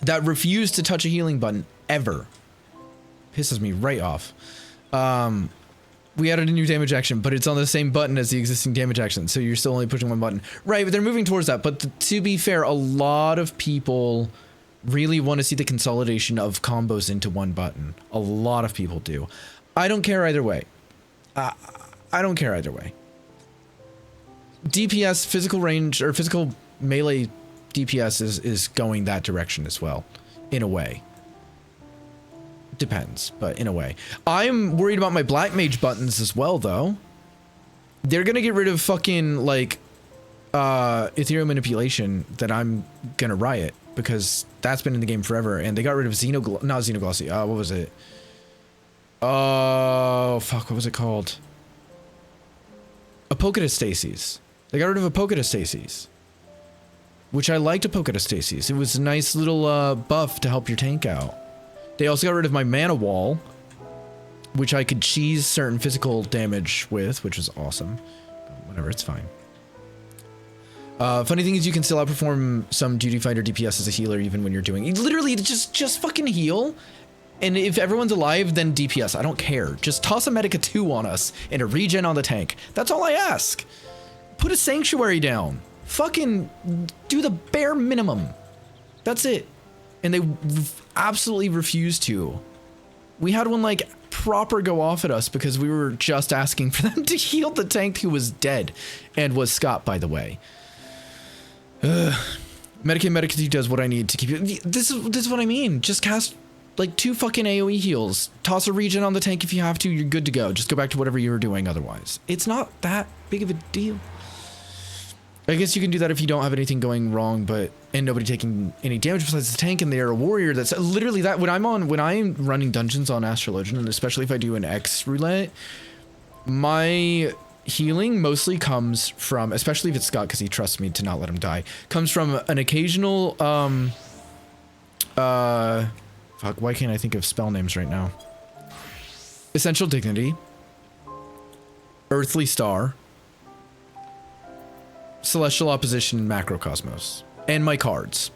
that refuse to touch a healing button ever. Pisses me right off. We added a new damage action, but it's on the same button as the existing damage action, so you're still only pushing one button. Right, but they're moving towards that. But to be fair, a lot of people really want to see the consolidation of combos into one button. A lot of people do. I don't care either way. I don't care either way. DPS, physical range, or physical melee DPS is going that direction as well, in a way. Depends, but in a way. I'm worried about my Black Mage buttons as well, though. They're gonna get rid of fucking, like, ethereal manipulation that I'm gonna riot, because that's been in the game forever, and they got rid of not Xenoglossy, what was it? Oh, fuck, what was it called? Apokatastases. They got rid of Apokatastases, which I liked Apokatastases. It was a nice little buff to help your tank out. They also got rid of my mana wall, which I could cheese certain physical damage with, which was awesome. Whatever, it's fine. Funny thing is, you can still outperform some duty fighter DPS as a healer even when you're doing it. Literally, just fucking heal. And if everyone's alive, then DPS. I don't care. Just toss a Medica 2 on us and a regen on the tank. That's all I ask. Put a Sanctuary down. Fucking do the bare minimum. That's it. And they absolutely refuse to. We had one, like, proper go off at us because we were just asking for them to heal the tank who was dead. And was Scott, by the way. Medica 2 does what I need to keep you. This is what I mean. Just cast, like, 2 fucking AoE heals. Toss a regen on the tank if you have to. You're good to go. Just go back to whatever you were doing otherwise. It's not that big of a deal. I guess you can do that if you don't have anything going wrong, and nobody taking any damage besides the tank, and they are a warrior. That's literally that. When I'm running dungeons on Astrologian, and especially if I do an X roulette, my healing mostly comes from, especially if it's Scott, because he trusts me to not let him die, comes from an occasional, fuck, why can't I think of spell names right now? Essential Dignity. Earthly Star, Celestial Opposition, and Macrocosmos. And my cards.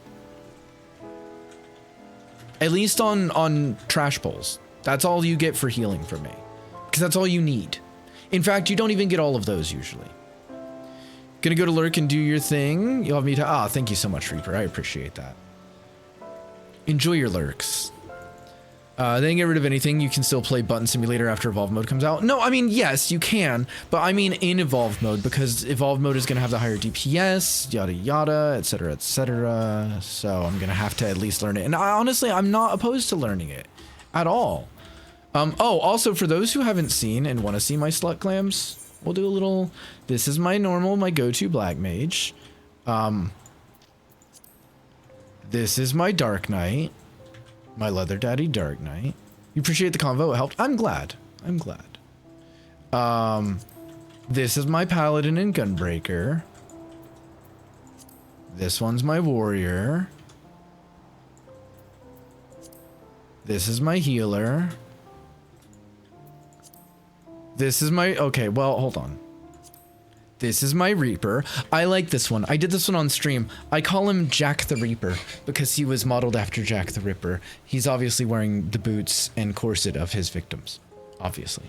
At least on trash pulls. That's all you get for healing from me. Because that's all you need. In fact, you don't even get all of those usually. Gonna go to lurk and do your thing. You'll have me to... thank you so much, Reaper. I appreciate that. Enjoy your lurks. Then get rid of anything. You can still play Button Simulator after Evolve Mode comes out. No, I mean, yes, you can. But I mean in Evolve Mode, because Evolve Mode is going to have the higher DPS, yada yada, etc, etc. So I'm going to have to at least learn it. And honestly, I'm not opposed to learning it at all. Also, for those who haven't seen and want to see my slut clams, we'll do a little... This is my go-to Black Mage. This is my Dark Knight. My Leather Daddy Dark Knight. You appreciate the convo? It helped. I'm glad. I'm glad. This is my Paladin and Gunbreaker. This one's my Warrior. This is my Healer. This is my... Okay, well, hold on. This is my Reaper. I like this one. I did this one on stream. I call him Jack the Reaper because he was modeled after Jack the Ripper. He's obviously wearing the boots and corset of his victims. Obviously.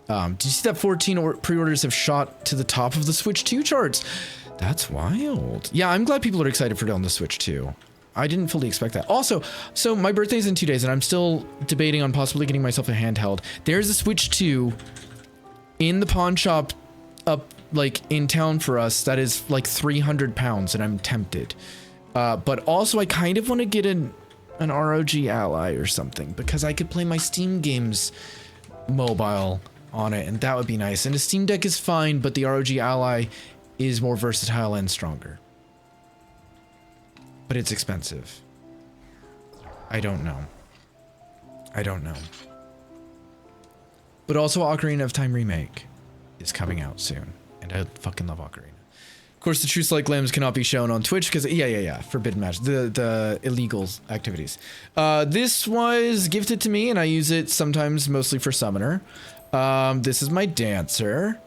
Did you see that 14 pre-orders have shot to the top of the Switch 2 charts? That's wild. Yeah, I'm glad people are excited for it on the Switch 2. I didn't fully expect that. Also, so my birthday's in 2 days and I'm still debating on possibly getting myself a handheld. There's a Switch 2 in the pawn shop up like in town for us that is like 300 pounds and I'm tempted. But also I kind of want to get an ROG Ally or something because I could play my Steam games mobile on it and that would be nice. And the Steam Deck is fine, but the ROG Ally is more versatile and stronger. But it's expensive. I don't know. I don't know. But also Ocarina of Time Remake is coming out soon, and I fucking love Ocarina. Of course, the True Slike Lambs cannot be shown on Twitch because yeah, forbidden match, the illegal activities. This was gifted to me, and I use it sometimes, mostly for Summoner. This is my Dancer.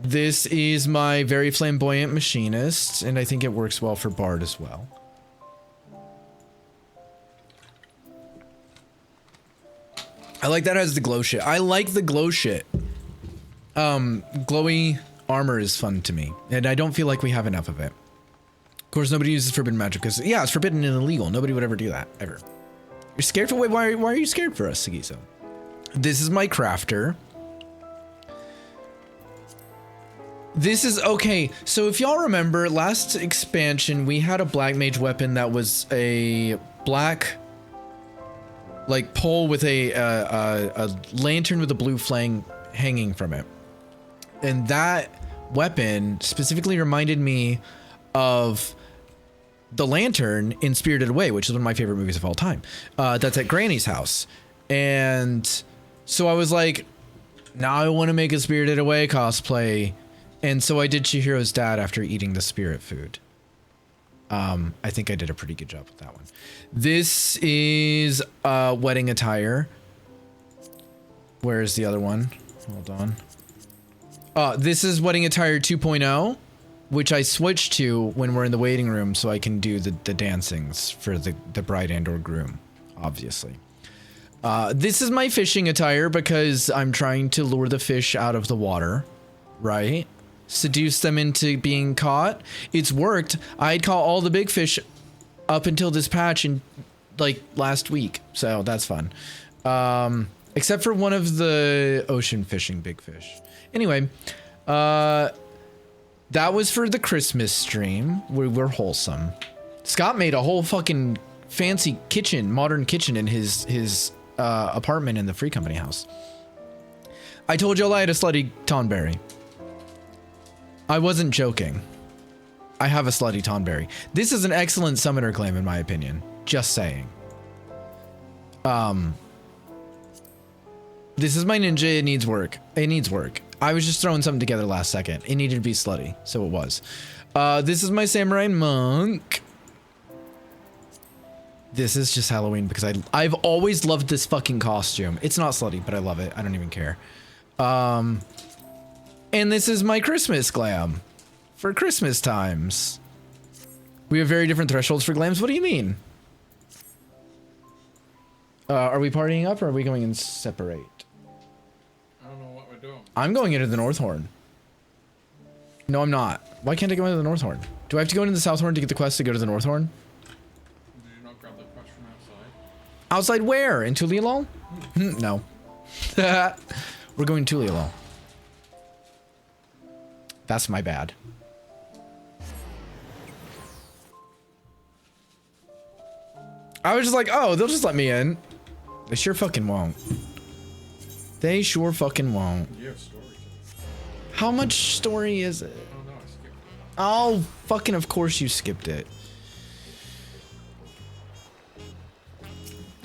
This is my very flamboyant Machinist, and I think it works well for Bard as well. I like that it has the glow shit. I like the glow shit. Glowy armor is fun to me, and I don't feel like we have enough of it. Of course, nobody uses forbidden magic because, yeah, it's forbidden and illegal. Nobody would ever do that, ever. You're scared for... Wait, why are you scared for us, Sagiso? This is my Crafter. This is... Okay, so if y'all remember, last expansion, we had a Black Mage weapon that was a black... like pole with a lantern with a blue flame hanging from it. And that weapon specifically reminded me of the lantern in Spirited Away, which is one of my favorite movies of all time. That's at Granny's house. And so I was like, now I want to make a Spirited Away cosplay. And so I did Chihiro's dad after eating the spirit food. I think I did a pretty good job with that one. This is wedding attire. Where is the other one? Hold on. This is wedding attire 2.0, which I switched to when we're in the waiting room so I can do the dancings for the bride and or groom, obviously. This is my fishing attire because I'm trying to lure the fish out of the water, right? Seduce them into being caught. It's worked. I'd caught all the big fish up until this patch in like last week, so that's fun. Except for one of the ocean fishing big fish. Anyway, that was for the Christmas stream. We were wholesome. Scott made a whole fucking fancy kitchen, modern kitchen in his apartment in the Free Company house. I told y'all I had a slutty Tonberry. I wasn't joking. I have a slutty Tonberry. This is an excellent summoner claim in my opinion. Just saying. This is my ninja. It needs work. It needs work. I was just throwing something together last second. It needed to be slutty, so it was. This is my samurai monk. This is just Halloween because I've always loved this fucking costume. It's not slutty, but I love it. I don't even care. And this is my Christmas glam for Christmas times. We have very different thresholds for glams. What do you mean? Are we partying up or are we going in separate? I don't know what we're doing. I'm going into the North Horn. No, I'm not. Why can't I go into the North Horn? Do I have to go into the South Horn to get the quest to go to the North Horn? Did you not grab the quest from outside? Outside where? In Tulialol? No. We're going to Tulialol. That's my bad. I was just like, oh, they'll just let me in. They sure fucking won't. They sure fucking won't. You have story. How much story is it? Oh no, I skipped it. Oh, fucking of course you skipped it.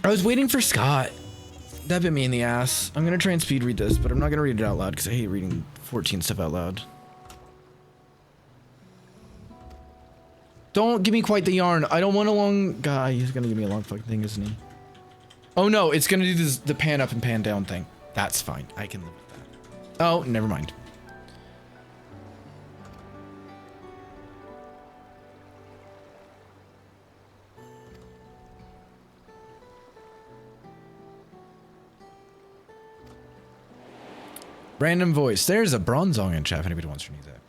I was waiting for Scott. That bit me in the ass. I'm gonna try and speed read this, but I'm not gonna read it out loud because I hate reading 14 stuff out loud. Don't give me quite the yarn. I don't want a long guy. He's gonna give me a long fucking thing, isn't he? Oh no, it's gonna do this, the pan up and pan down thing. That's fine. I can live with that. Oh, never mind. Random voice. There's a bronzong in chat if anybody wants to need that.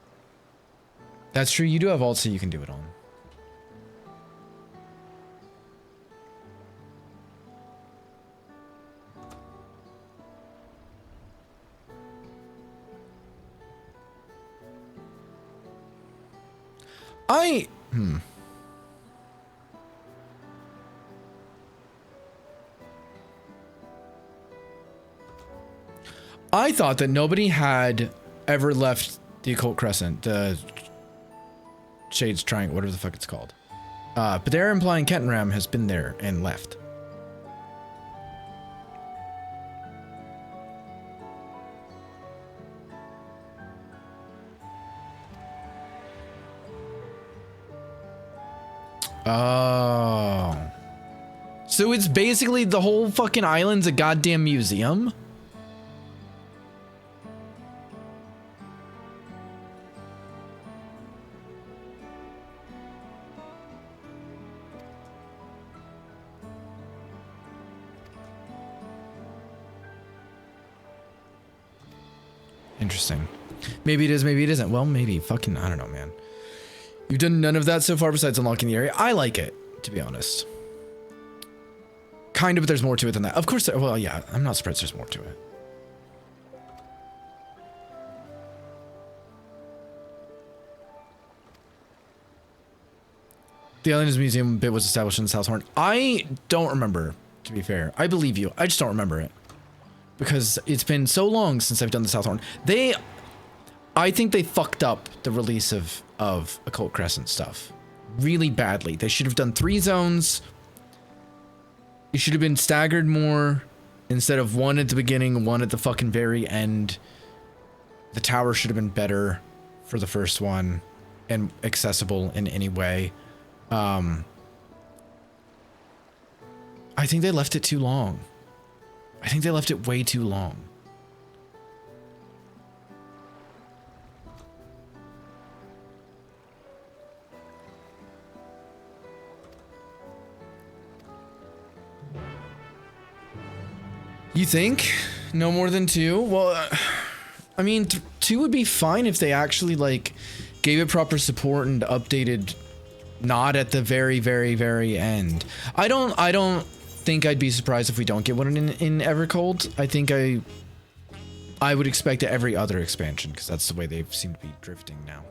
That's true. You do have alt, so you can do it on. I thought that nobody had ever left the Occult Crescent, the Shades Triangle, whatever the fuck it's called. But they're implying Kettenram has been there and left. Oh. So it's basically the whole fucking island's a goddamn museum? Interesting. Maybe it is, maybe it isn't. Well, maybe. Fucking, I don't know, man. You've done none of that so far besides unlocking the area. I like it, to be honest. Kind of, but there's more to it than that. Of course, well, yeah, I'm not surprised there's more to it. The Islanders Museum bit was established in the South Horn. I don't remember, to be fair. I believe you. I just don't remember it. Because it's been so long since I've done the South Horn. I think they fucked up the release of Occult Crescent stuff really badly. They should have done 3 zones. It should have been staggered more instead of 1 at the beginning, 1 at the fucking very end. The tower should have been better for the first one and accessible in any way. I think they left it too long. I think they left it way too long. You think? No more than 2? Well, I mean, 2 would be fine if they actually, like, gave it proper support and updated not at the very, very, very end. I don't think I'd be surprised if we don't get one in Evercold. I think I would expect every other expansion, because that's the way they seem to be drifting now.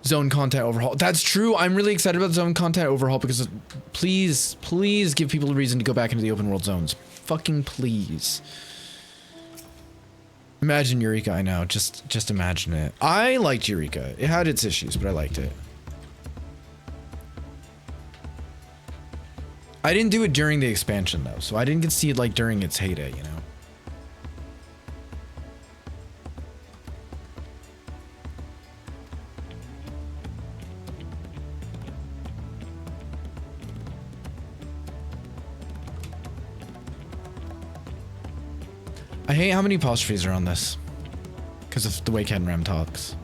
Zone content overhaul. That's true. I'm really excited about the zone content overhaul because please give people a reason to go back into the open world zones. Fucking please. Imagine Eureka, I know. Just imagine it. I liked Eureka. It had its issues, but I liked it. I didn't do it during the expansion though, so I didn't get to see it like during its heyday, you know? I hate how many apostrophes are on this. Because of the way Ken Ram talks.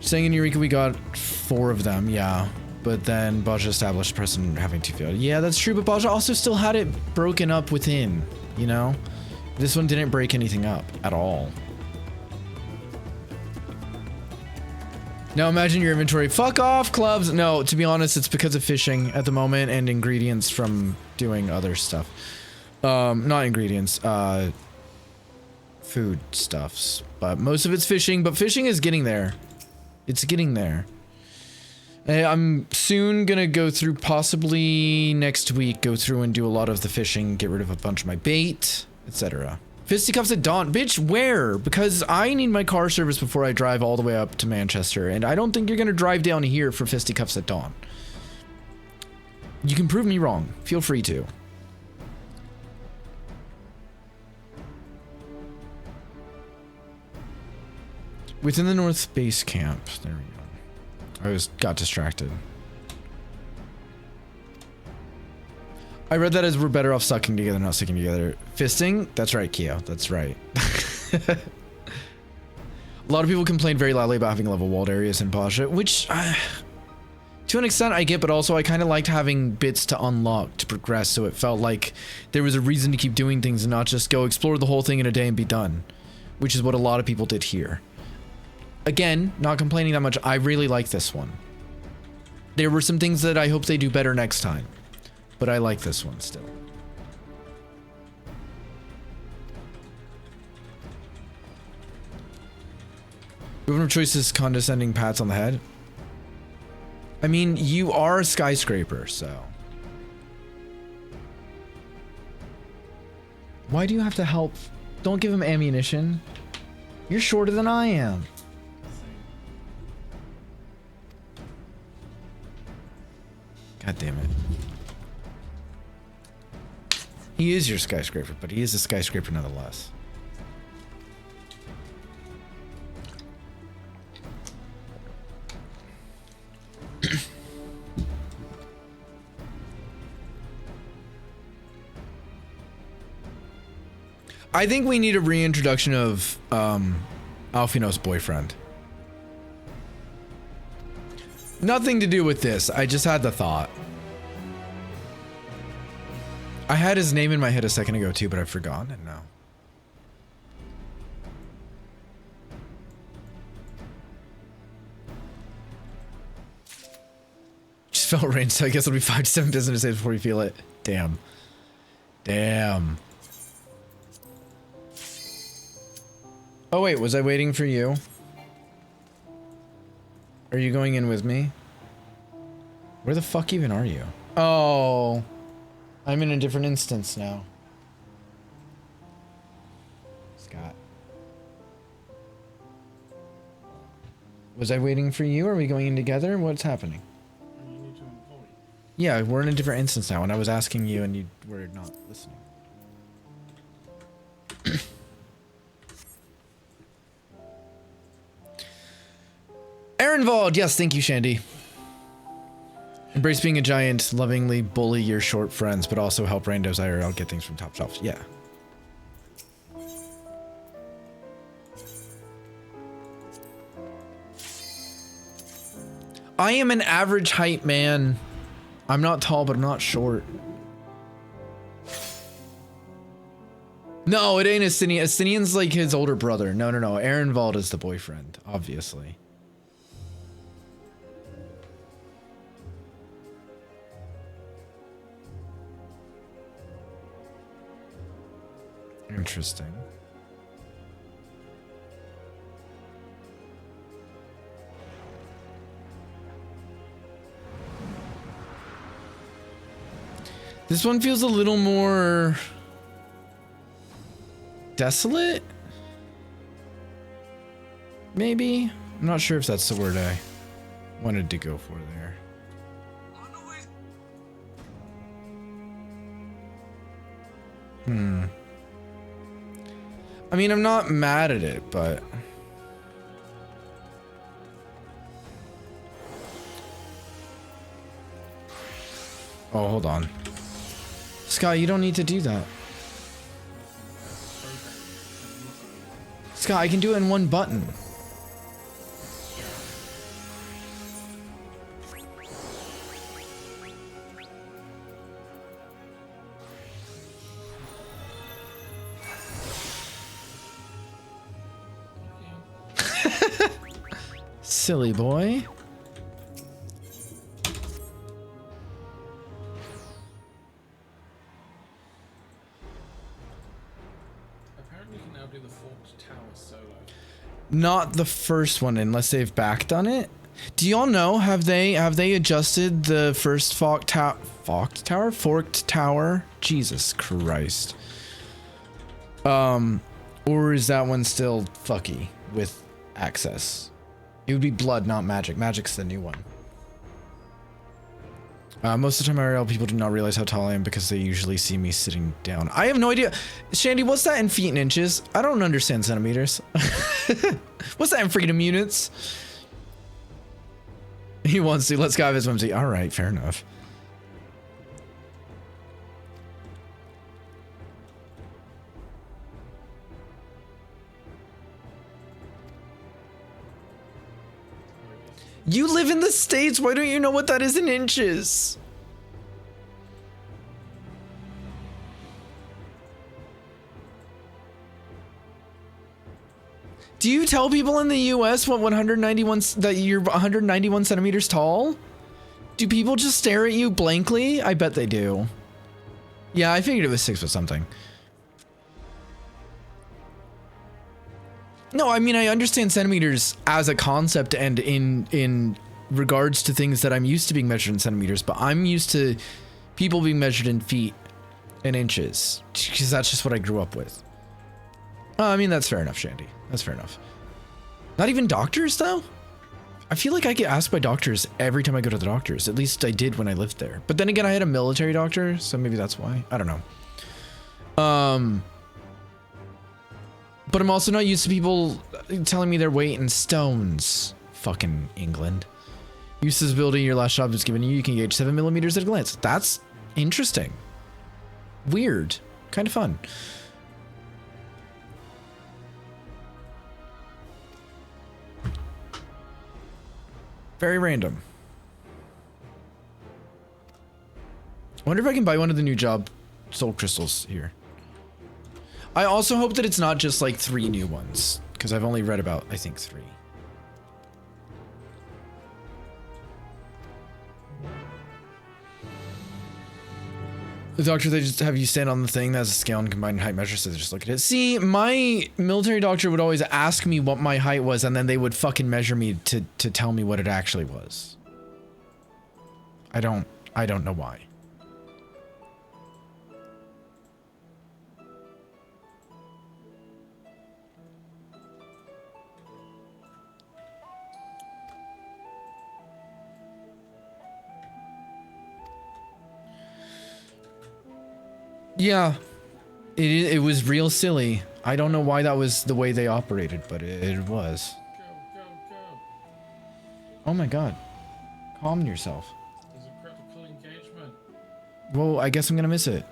Saying in Eureka we got 4 of them, yeah. But then Baja established person having 2 failed. Yeah, that's true, but Baja also still had it broken up within, you know? This one didn't break anything up at all. Now imagine your inventory. Fuck off, clubs! No, to be honest, it's because of fishing at the moment and ingredients from doing other stuff. Not ingredients, food stuffs. But most of it's fishing, but fishing is getting there. It's getting there. I'm soon gonna go through, possibly next week, go through and do a lot of the fishing, get rid of a bunch of my bait, etc. Fisticuffs at dawn. Bitch, where? Because I need my car service before I drive all the way up to Manchester, and I don't think you're gonna drive down here for fisticuffs at dawn. You can prove me wrong. Feel free to. Within the North Base Camp. There we go. I got distracted. I read that as we're better off sucking together, not sticking together. Fisting? That's right, Keo. That's right. A lot of people complain very loudly about having level walled areas in Pasha, which, to an extent I get, but also I kind of liked having bits to unlock to progress, so it felt like there was a reason to keep doing things and not just go explore the whole thing in a day and be done, which is what a lot of people did here. Again, not complaining that much. I really like this one. There were some things that I hope they do better next time, but I like this one still. Governor choices condescending pats on the head. I mean, you are a skyscraper, so. Why do you have to help? Don't give him ammunition. You're shorter than I am. God damn it. He is your skyscraper, but he is a skyscraper nonetheless. I think we need a reintroduction of Alfino's boyfriend. Nothing to do with this. I just had the thought. I had his name in my head a second ago too, but I've forgotten it now. Just felt rain, so I guess it'll be 5 to 7 business days before you feel it. Damn. Damn. Oh wait, was I waiting for you? Are you going in with me? Where the fuck even are you? Oh, I'm in a different instance now. Scott. Was I waiting for you? Are we going in together? What's happening? You need to employ. Yeah, we're in a different instance now, and I was asking you and you were not listening. Aaron Vald, yes, thank you, Shandy. Embrace being a giant, lovingly bully your short friends, but also help randos IRL get things from top shelves. Yeah. I am an average height man. I'm not tall, but I'm not short. No, it ain't Astinian. Astinian's like his older brother. No, no, no. Aaron Vald is the boyfriend, obviously. Interesting. This one feels a little more desolate? Maybe? I'm not sure if that's the word I wanted to go for there. I mean, I'm not mad at it, but... Oh, hold on. Scott, you don't need to do that. Scott, I can do it in one button. Silly boy. Apparently you can now do the Forked Tower solo. Not the first one, unless they've back done it. Do y'all know, have they adjusted the first Forked Tower? Jesus Christ. Or is that one still fucky with access? It would be blood, not magic. Magic's the new one. Most of the time IRL, people do not realize how tall I am because they usually see me sitting down. I have no idea. Shandy, what's that in feet and inches? I don't understand centimeters. What's that in freedom units? He wants to. Let's go have his whimsy. All right, fair enough. You live in the States. Why don't you know what that is in inches? Do you tell people in the US what 191 that you're 191 centimeters tall? Do people just stare at you blankly? I bet they do. Yeah, I figured it was 6 foot something. No, I mean, I understand centimeters as a concept and in regards to things that I'm used to being measured in centimeters, but I'm used to people being measured in feet and inches because that's just what I grew up with. I mean, that's fair enough, Shandy. That's fair enough. Not even doctors, though? I feel like I get asked by doctors every time I go to the doctors. At least I did when I lived there. But then again, I had a military doctor, so maybe that's why. I don't know. But I'm also not used to people telling me their weight in stones. Fucking England. Use this ability your last job is given you. You can gauge 7 millimeters at a glance. That's interesting. Weird. Kind of fun. Very random. I wonder if I can buy one of the new job soul crystals here. I also hope that it's not just like 3 new ones, because I've only read about, I think, 3. The doctor, they just have you stand on the thing that has a scale and combined height measure, so they just look at it. See, my military doctor would always ask me what my height was, and then they would fucking measure me to tell me what it actually was. I don't know why. Yeah, it was real silly. I don't know why that was the way they operated, but it was. Go. Oh my god. Calm yourself. There's a critical engagement. Well, I guess I'm gonna miss it.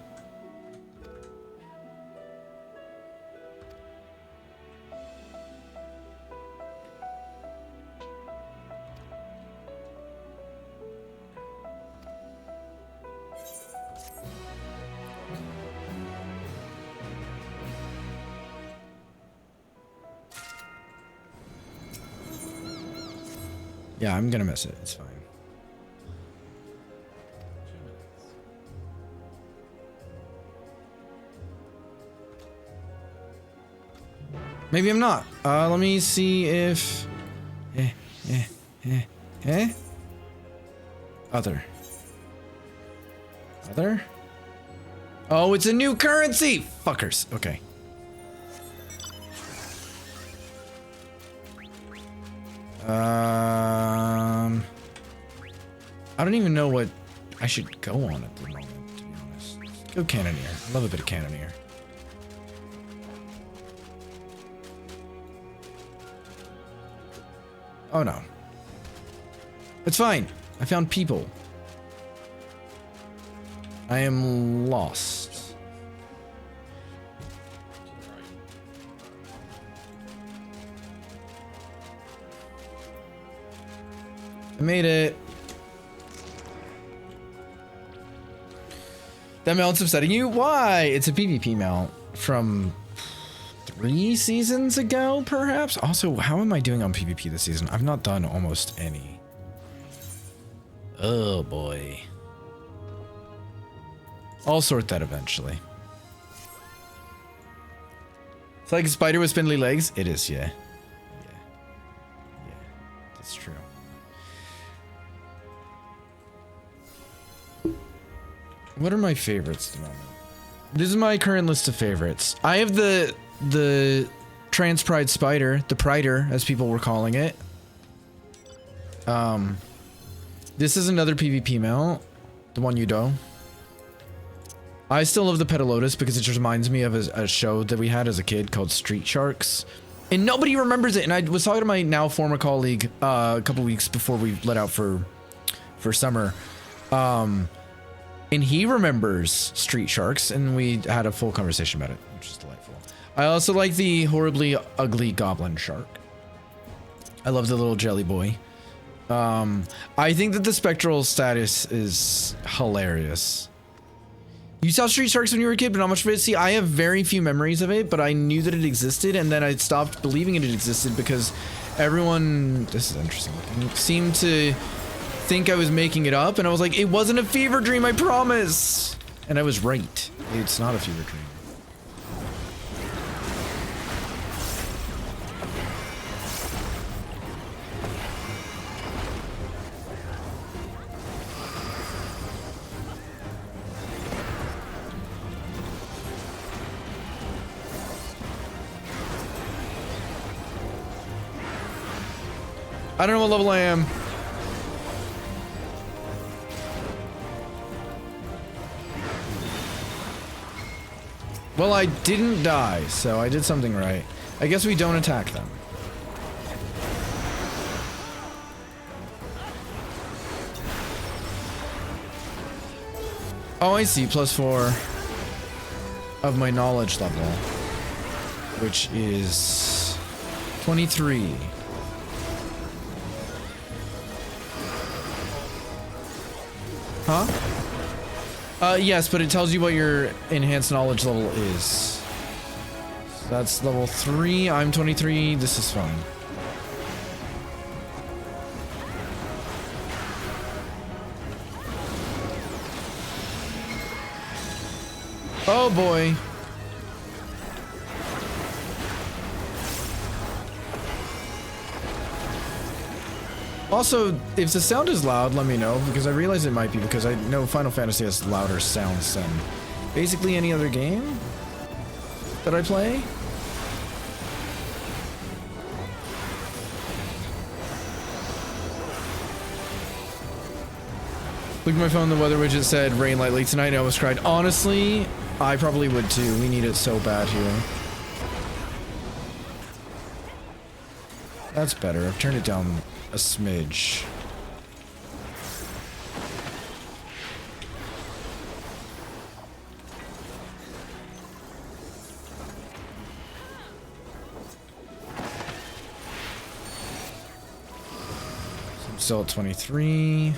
Yeah, I'm gonna miss it. It's fine. 2 minutes. Maybe I'm not. Let me see if... Other. Oh, it's a new currency! Fuckers. Okay. I don't even know what I should go on at the moment, to be honest. Go Cannoneer. I love a bit of Cannoneer. Oh no. It's fine. I found people. I am lost. I made it. That mount's upsetting you? Why? It's a PvP mount from 3 seasons ago, perhaps? Also, how am I doing on PvP this season? I've not done almost any. Oh boy. I'll sort that eventually. It's like a spider with spindly legs? It is, yeah. Yeah, that's true. What are my favorites at the moment? This is my current list of favorites. I have the Transpride Spider, the Prider, as people were calling it. This is another PvP mount, the one you do. I still love the Petalotus because it just reminds me of a show that we had as a kid called Street Sharks. And nobody remembers it. And I was talking to my now former colleague a couple weeks before we let out for summer. And he remembers Street Sharks, and we had a full conversation about it, which is delightful. I also like the horribly ugly goblin shark. I love the little jelly boy. I think that the spectral status is hilarious. You saw Street Sharks when you were a kid, but not much of it. See, I have very few memories of it, but I knew that it existed, and then I stopped believing it existed because everyone, this is interesting looking, seemed to think I was making it up, and I was like, it wasn't a fever dream, I promise. And I was right. It's not a fever dream. I don't know what level I am. Well, I didn't die, so I did something right. I guess we don't attack them. Oh, I see. +4 of my knowledge level, which is 23. Huh? Yes, but it tells you what your enhanced knowledge level is. So that's level 3. I'm 23. This is fine. Oh boy. Also, if the sound is loud, let me know, because I realize it might be, because I know Final Fantasy has louder sounds than basically any other game that I play. Look at my phone, the weather widget said rain lightly tonight, and I almost cried. Honestly, I probably would too. We need it so bad here. That's better. I've turned it down a smidge. So I'm still at 23.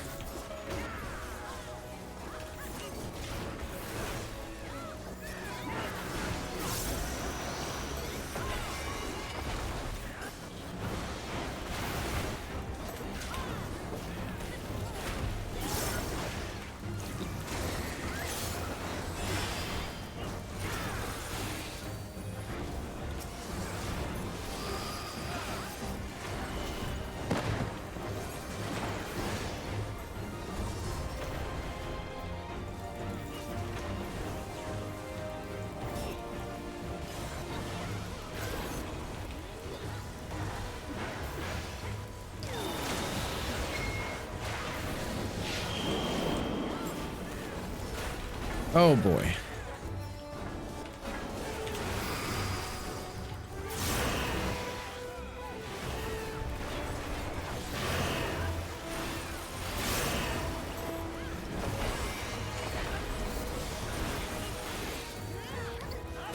Oh boy.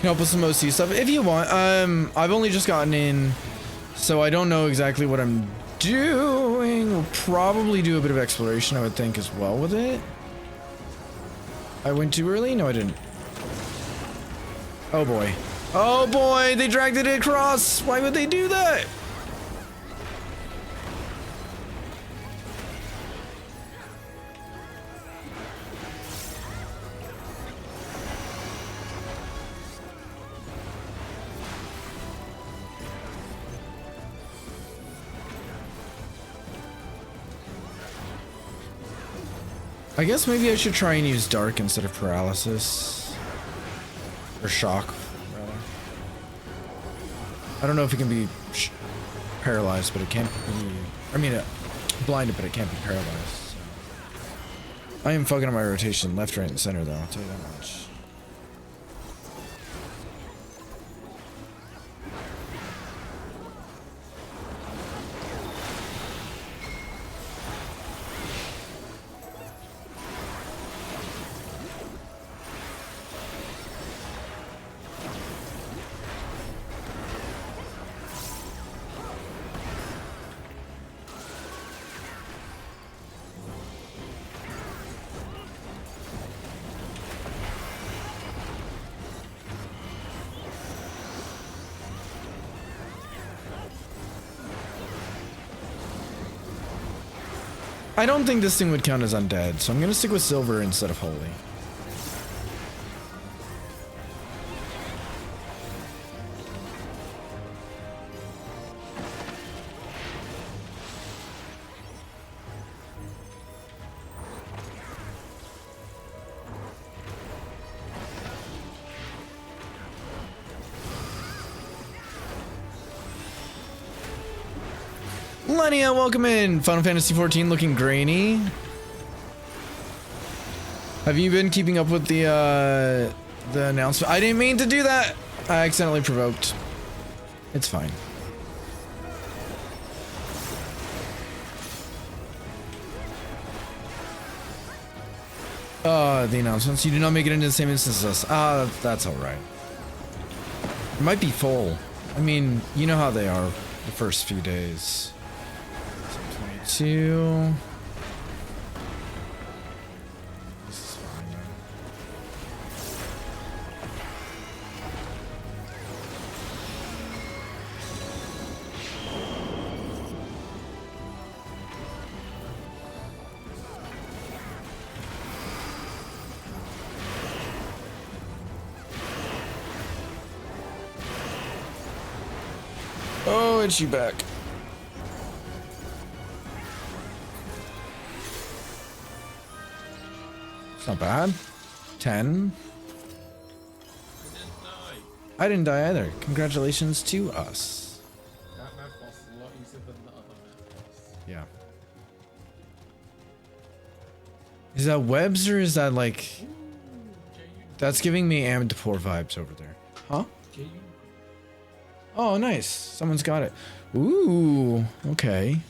Can help with some OC stuff if you want. I've only just gotten in, so I don't know exactly what I'm doing. We'll probably do a bit of exploration, I would think, as well with it. I went too early? No, I didn't. Oh boy. Oh boy, they dragged it across. Why would they do that? I guess maybe I should try and use dark instead of paralysis. Or shock, rather. I don't know if it can be paralyzed, but it can't be... I mean, blinded, but it can't be paralyzed. So. I am fucking on my rotation left, right, and center, though. I'll tell you that much. I don't think this thing would count as undead, so I'm gonna stick with silver instead of holy. Hannya, welcome in. Final Fantasy XIV looking grainy. Have you been keeping up with the announcement? I didn't mean to do that. I accidentally provoked. It's fine. The announcements. You do not make it into the same instance as us. That's alright. It might be full. I mean, you know how they are the first few days. 22. This is fine, man. Oh, itchy back. It's not bad. 10. I didn't die either. Congratulations to us. That map was a lot easier than the other maps. Yeah. Is that webs or is that like... That's giving me Amdapor vibes over there. Huh? Oh, nice. Someone's got it. Ooh, okay.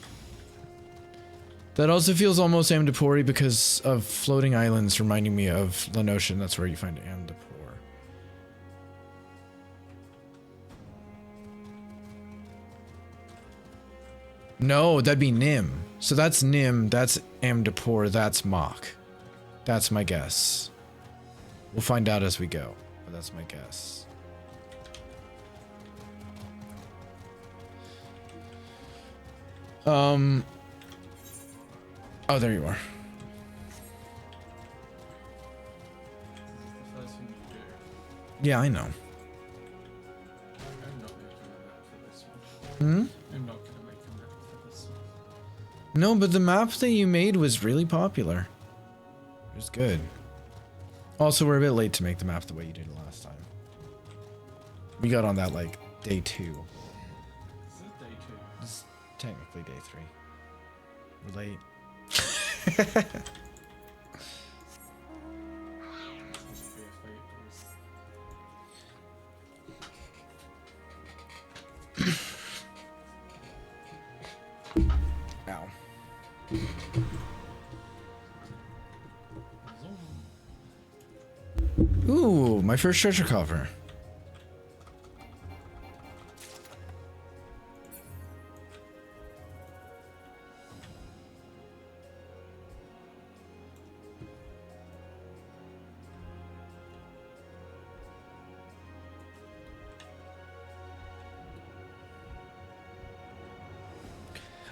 That also feels almost Amdapor-y because of floating islands reminding me of Lenoshan. That's where you find Amdapor. No, that'd be Nim. So that's Nim, that's Amdapor, that's Mach. That's my guess. We'll find out as we go, but that's my guess. Oh, there you are. First thing you do. Yeah, I know. I'm not making a map for this one. Hmm? I'm not gonna make a map for this one. No, but the map that you made was really popular. It was good. Also, we're a bit late to make the map the way you did it last time. We got on that like day 2. This is day 2. It's technically day 3. We're late. Ow. Ooh, my first treasure cover.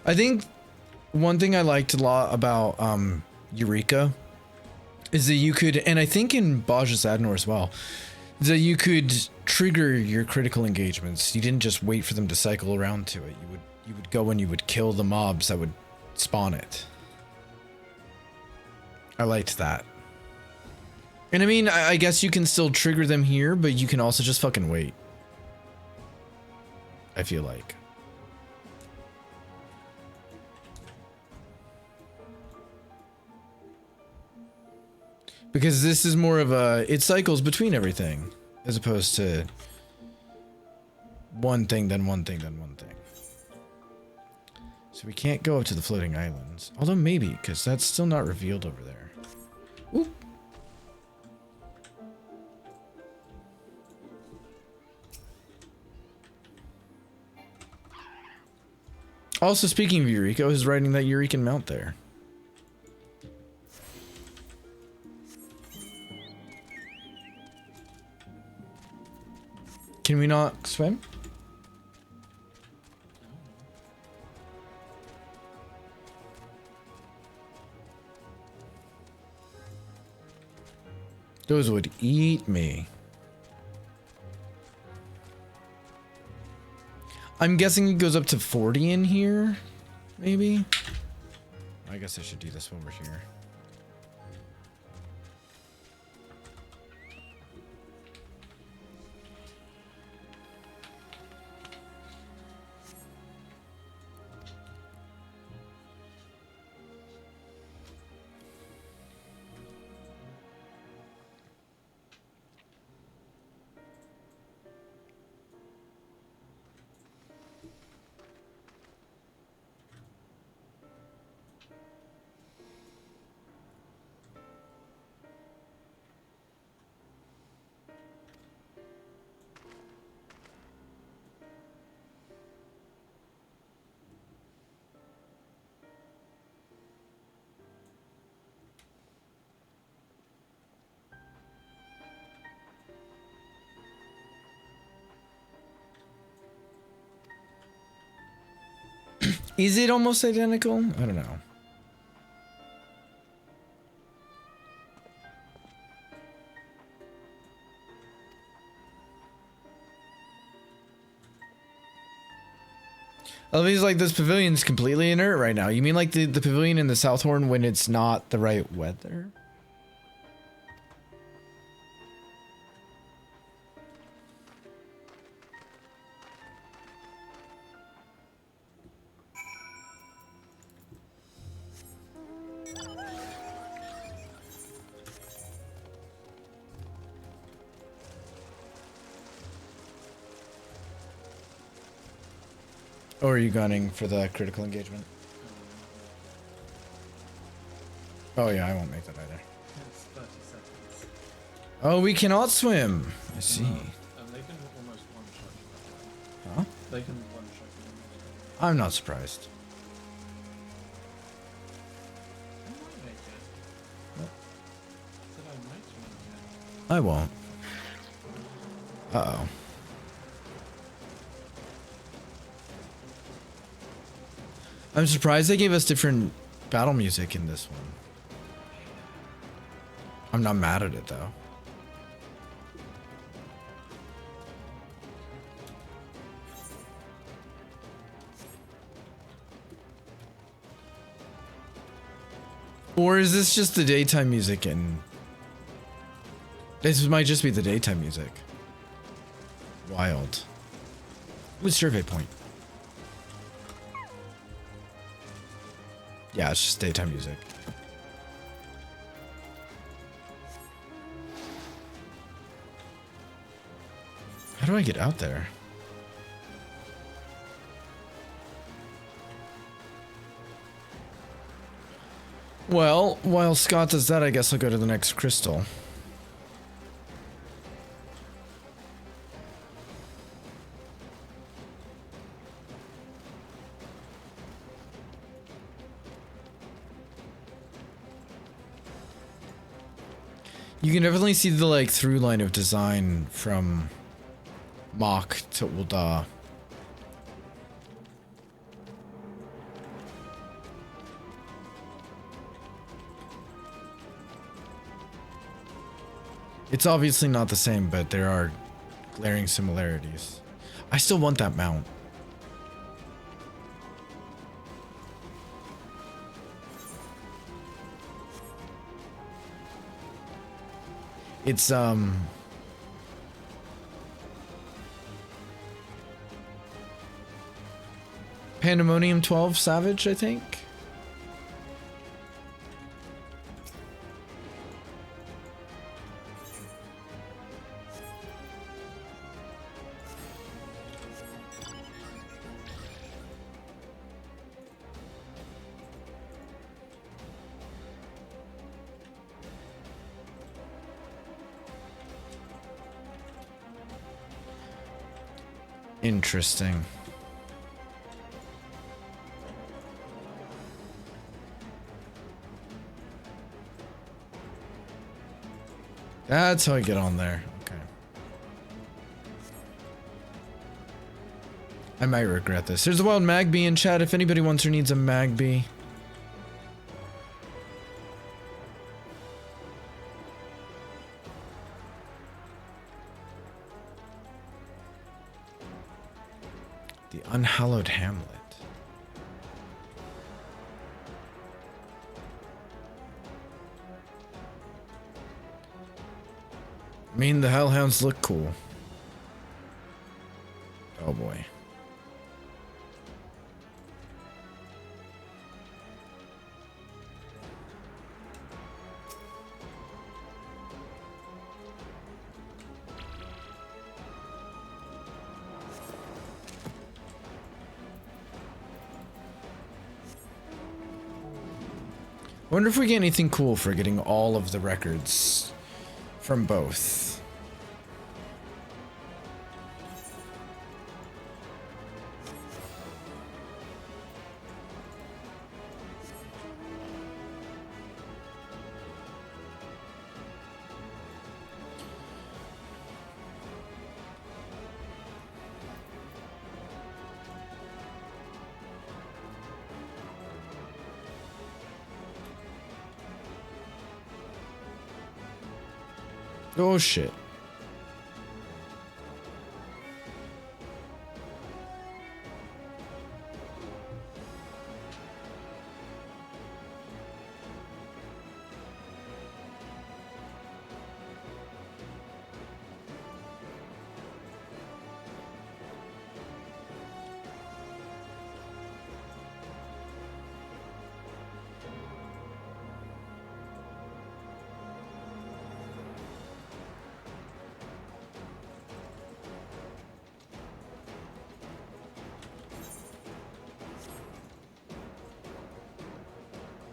I think one thing I liked a lot about Eureka is that you could, and I think in Baj's Adnor as well, is that you could trigger your critical engagements. You didn't just wait for them to cycle around to it. You would go and you would kill the mobs that would spawn it. I liked that. And I mean, I guess you can still trigger them here, but you can also just fucking wait. I feel like. Because this is more of a, it cycles between everything, as opposed to one thing, then one thing, then one thing. So we can't go up to the floating islands. Although maybe, because that's still not revealed over there. Oop. Also, speaking of Eureka, I was riding that Eurekan mount there. Can we not swim? Those would eat me. I'm guessing it goes up to 40 in here, maybe? I guess I should do this over here. Is it almost identical? I don't know. Oh, he's like, this pavilion's completely inert right now. You mean like the pavilion in the Southhorn when it's not the right weather? Or are you gunning for the critical engagement? Oh yeah, I won't make that either. It's 30 seconds. Oh, we cannot swim. I see. They can almost one-shot you. Huh? They can one-shot you. I'm not surprised. I might make it. What? Said I might make it. I won't. Uh-oh. I'm surprised they gave us different battle music in this one. I'm not mad at it though. Or is this just the daytime music and this might just be the daytime music? Wild. With survey point. Yeah, it's just daytime music. How do I get out there? Well, while Scott does that, I guess I'll go to the next crystal. You can definitely see the like through line of design from Mach to Ul'dah. It's obviously not the same, but there are glaring similarities. I still want that mount. It's Pandemonium 12 Savage, I think. Interesting. That's how I get on there. Okay. I might regret this. There's a wild Magby in chat if anybody wants or needs a Magby. The Unhallowed Hamlet. I mean, the Hellhounds look cool. Oh boy. I wonder if we get anything cool for getting all of the records from both. Oh shit.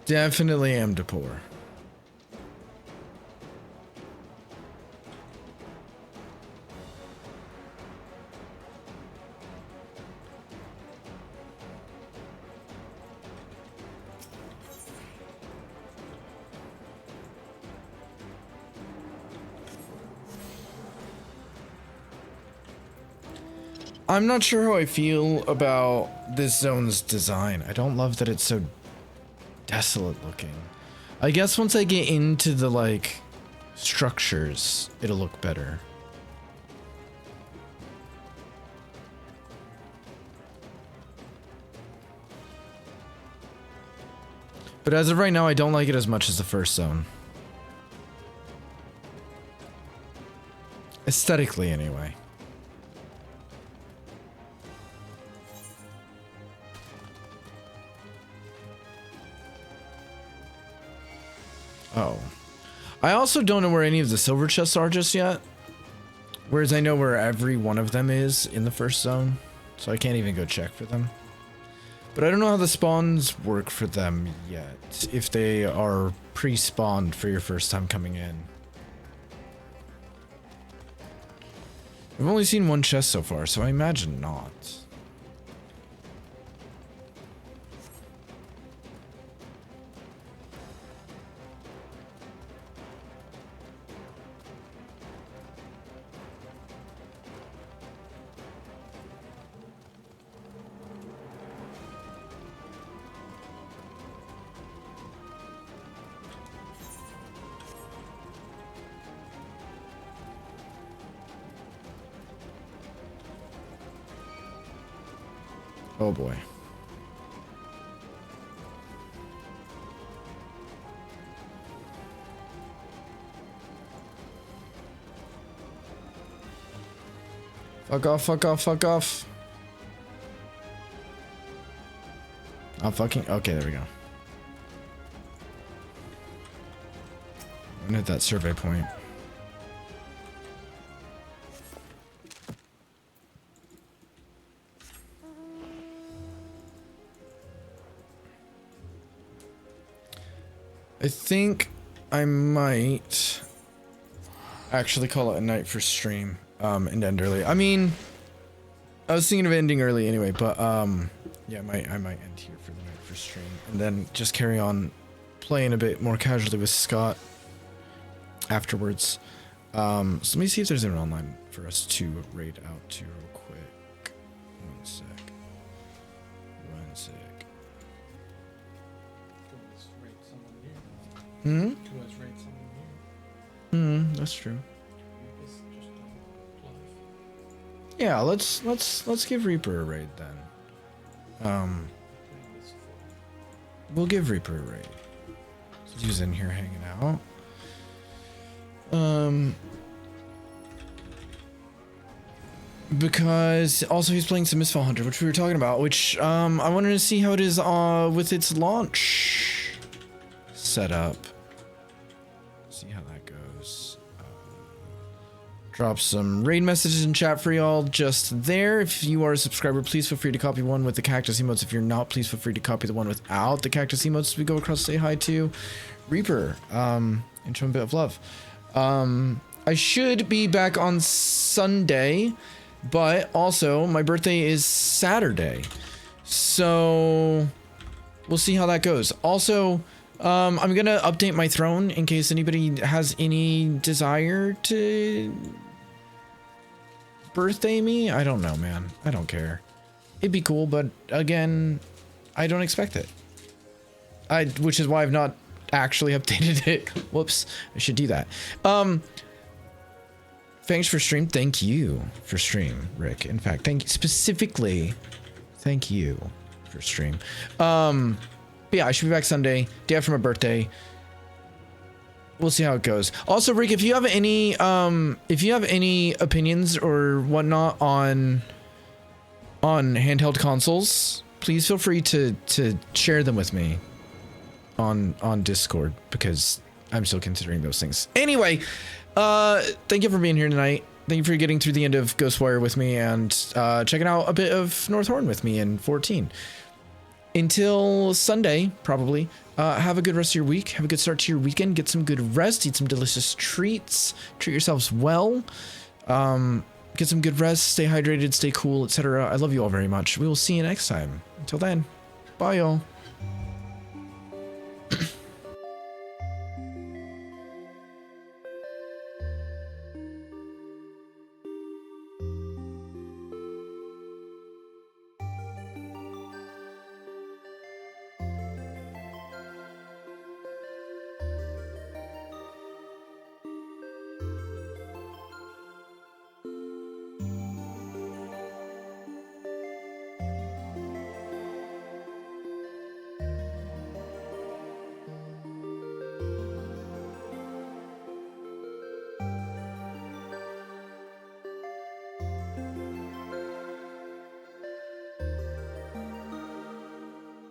Definitely am to poor. I'm not sure how I feel about this zone's design. I don't love that it's so desolate looking. I guess once I get into the like structures, it'll look better. But as of right now, I don't like it as much as the first zone. Aesthetically, anyway. Oh. I also don't know where any of the silver chests are just yet. Whereas I know where every one of them is in the first zone. So I can't even go check for them. But I don't know how the spawns work for them yet. If they are pre-spawned for your first time coming in. I've only seen one chest so far, so I imagine not. Oh boy. Fuck off, fuck off, fuck off. I'm fucking... Okay, there we go. I'm gonna hit that survey point. I think I might actually call it a night for stream, and end early. I mean, I was thinking of ending early anyway, but yeah, I might end here for the night for stream, and then just carry on playing a bit more casually with Scott afterwards. So let me see if there's anyone online for us to raid out to real quick. One sec. Hmm? That's true. Yeah, let's give Reaper a raid then. We'll give Reaper a raid. He's in here hanging out. Because also he's playing some Mistfall Hunter, which we were talking about, which I wanted to see how it is with its launch setup. See how that goes. Drop some raid messages in chat for y'all just there. If you are a subscriber, please feel free to copy one with the cactus emotes. If you're not, please feel free to copy the one without the cactus emotes as we go across. Say hi to Reaper, and show him a bit of love. I should be back on Sunday, but also my birthday is Saturday, so we'll see how that goes. Also, I'm gonna update my throne in case anybody has any desire to birthday me. I don't know, man. I don't care. It'd be cool, but again, I don't expect it. Which is why I've not actually updated it. Whoops, I should do that. Thanks for stream. Thank you for stream, Rick. In fact, thank you specifically. Thank you for stream. But yeah, I should be back Sunday, day after my birthday. We'll see how it goes. Also, Rick, if you have any opinions or whatnot on handheld consoles, please feel free to share them with me on Discord, because I'm still considering those things. Anyway, thank you for being here tonight. Thank you for getting through the end of Ghostwire with me and checking out a bit of North Horn with me in 14. Until Sunday, probably, have a good rest of your week. Have a good start to your weekend. Get some good rest. Eat some delicious treats. Treat yourselves well. Get some good rest. Stay hydrated. Stay cool, etc. I love you all very much. We will see you next time. Until then, bye, y'all.